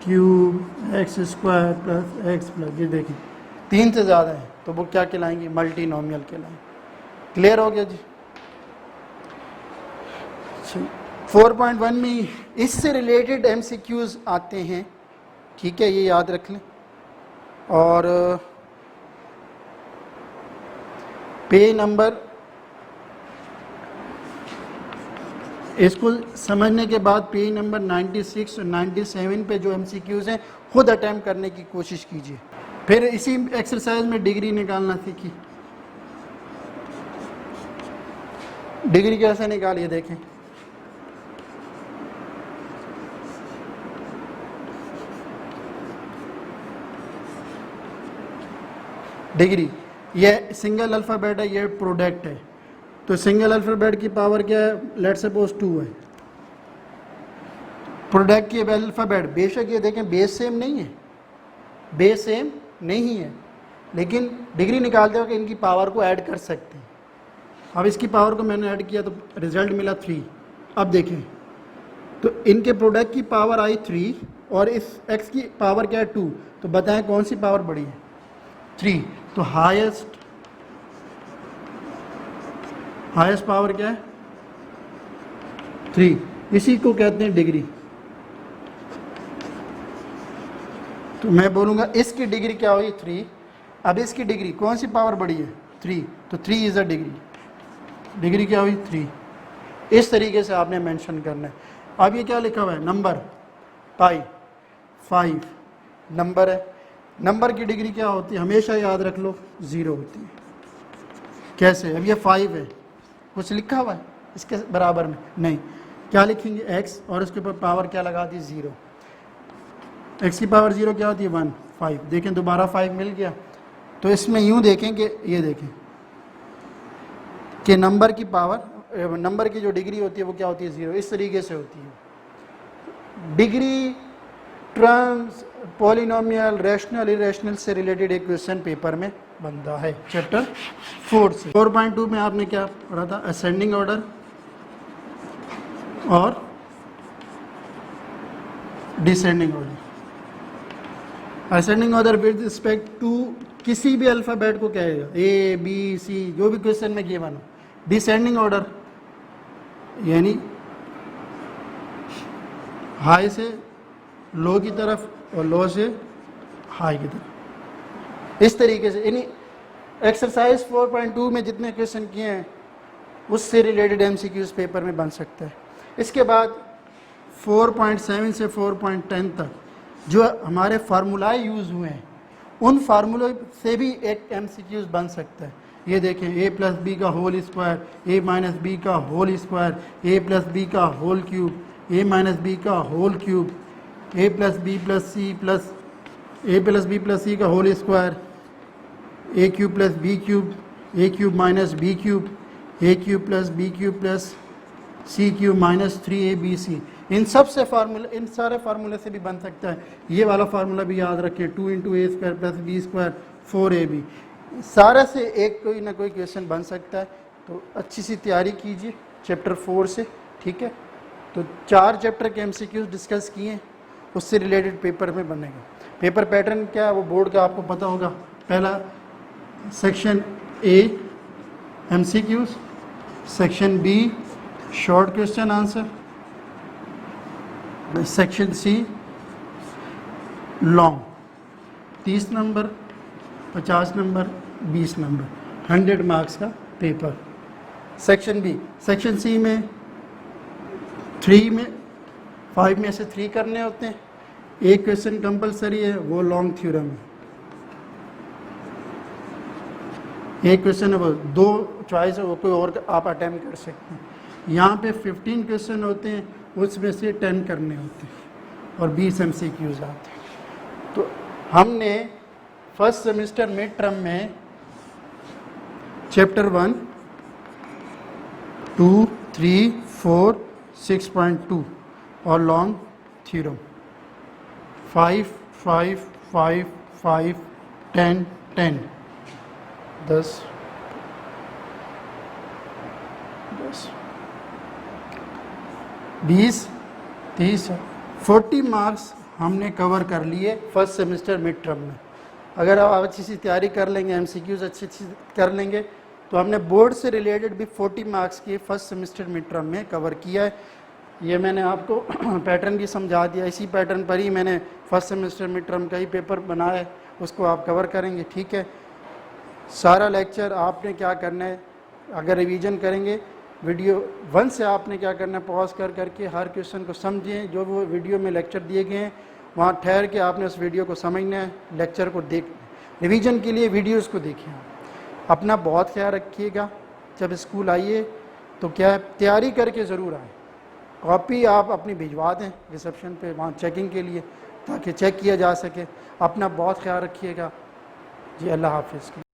cube x square plus x plus, ये देखिए 3 से ज़्यादा है तो वो क्या कहलाएंगे, मल्टीनोमियल कहलाएंगे। क्लियर हो गया जी। 4.1 में इससे रिलेटेड MCQs आते हैं, ठीक है, ये याद रख लें। और पेज नंबर, इसको समझने के बाद पेज नंबर 96 और 97 पे जो MCQs हैं खुद अटैम्प्ट करने की कोशिश कीजिए। फिर इसी एक्सरसाइज में डिग्री निकालना सीखिए। डिग्री कैसे निकालिए, देखें। डिग्री, ये सिंगल अल्फ़ाबेट है, ये प्रोडक्ट है, तो सिंगल अल्फ़ाबेट की पावर क्या है, लेट्स सपोज 2 है। प्रोडक्ट की अल्फ़ाबेट, बेशक ये देखें बेस सेम नहीं है, बेस सेम नहीं है, लेकिन डिग्री निकालते हो कि इनकी पावर को ऐड कर सकते हैं। अब इसकी पावर को मैंने ऐड किया तो रिजल्ट मिला 3। अब देखें तो इनके प्रोडक्ट की पावर आई 3 और इस x की पावर क्या है 2, तो बताएं कौन सी पावर बड़ी है, 3। तो हाईएस्ट पावर क्या है, 3। इसी को कहते हैं डिग्री। तो मैं बोलूँगा इसकी डिग्री क्या हुई, 3। अब इसकी डिग्री कौन सी पावर बड़ी है, 3, तो 3 इज़ अ डिग्री। डिग्री क्या हुई, 3। इस तरीके से आपने मेंशन करना है। अब ये क्या लिखा हुआ है, नंबर पाई 5 नंबर है। नंबर की डिग्री क्या होती है, हमेशा याद रख लो, 0 होती है। कैसे, अब ये 5 है, कुछ लिखा हुआ है इसके बराबर में नहीं, क्या लिखेंगे, x, और उसके ऊपर पावर क्या लगा दी, 0। x की पावर 0 क्या होती है, 1, 5। देखें दोबारा 5 मिल गया। तो इसमें यूँ देखें कि ये देखें कि नंबर की पावर, नंबर की जो डिग्री होती है वो क्या होती है, 0। इस तरीके से होती है degree. Terms, polynomial, rational, irrational से रिलेटेड एक क्वेश्चन पेपर में बनता है चैप्टर 4 से। 4.2 में आपने क्या पढ़ा था, असेंडिंग ऑर्डर और descending order. Ascending order with respect to किसी भी अल्फ़ाबेट को कहेगा, A, B, C, जो भी क्वेश्चन में गिवन हो। डिसेंडिंग ऑर्डर यानी हाई से लो की तरफ और लो से हाई की तरफ, इस तरीके से। यानी एक्सरसाइज 4.2 में जितने क्वेश्चन किए हैं उससे रिलेटेड MCQs पेपर में बन सकता है। इसके बाद 4.7 से 4.10 तक जो हमारे फार्मूलाए यूज़ हुए हैं उन फार्मूले से भी एक MCQs बन सकता है। ये देखें, a प्लस बी का whole square, a minus b का whole square, a plus b का whole cube, a minus b का whole cube, a plus b plus c plus a plus b plus c का whole square, a cube plus b cube, a cube minus b cube, a cube plus b cube plus c cube minus 3abc। इन सब से formula, इन सारे फार्मूले से भी बन सकता है। ये वाला फार्मूला भी याद रखें, 2 × a square plus b square 4ab। सारे से एक कोई ना कोई क्वेश्चन बन सकता है। तो अच्छी सी तैयारी कीजिए चैप्टर 4 से, ठीक है। तो 4 चैप्टर के MCQs डिस्कस किए, उससे रिलेटेड पेपर में बनेगा। पेपर पैटर्न क्या है वो बोर्ड का आपको पता होगा। पहला section A MCQs, section B short question answer, section c long 30 number, 50 number, 20 number, 100 marks का paper. Section b, section c में 5 में से 3 करने होते हैं। एक क्वेश्चन कंपलसरी है, वो लॉन्ग थ्योरम है। एक क्वेश्चन है, वो 2 चॉइस है, वो कोई और आप अटेम्प्ट कर सकते हैं। यहाँ पे 15 क्वेश्चन होते हैं, उसमें से 10 करने होते हैं और 20 MCQs आते हैं। तो हमने फर्स्ट सेमेस्टर मिड टर्म में चैप्टर 1, 2, 3, 4, 6.2 और लॉन्ग थ्योरम 5, 5, 5, 5, 10, 10, 10, 20, 30, 40 मार्क्स हमने कवर कर लिए फर्स्ट सेमेस्टर मिड टर्म में। अगर आप अच्छी सी तैयारी कर लेंगे, MCQs अच्छी कर लेंगे, तो हमने बोर्ड से रिलेटेड भी 40 मार्क्स की फर्स्ट सेमेस्टर मिड टर्म में कवर किया है। ये मैंने आपको पैटर्न भी समझा दिया, इसी पैटर्न पर ही मैंने फर्स्ट सेमेस्टर मिड टर्म का ही पेपर बनाया है, उसको आप कवर करेंगे। ठीक है, सारा लेक्चर आपने क्या करना है, अगर रिवीजन करेंगे वीडियो 1 से आपने क्या करना है, पॉज करके हर क्वेश्चन को समझें। जो वो वीडियो में लेक्चर दिए गए हैं वहाँ ठहर के आपने उस वीडियो को समझना है, लेक्चर को रिवीजन के लिए वीडियोस को देखिए। अपना बहुत ख्याल रखिएगा। जब स्कूल आइए तो क्या है, तैयारी करके ज़रूर आए। कॉपी आप अपनी भिजवा दें रिसेप्शन पे वहाँ चेकिंग के लिए, ताकि चेक किया जा सके। अपना बहुत ख्याल रखिएगा जी। अल्लाह हाफिज़।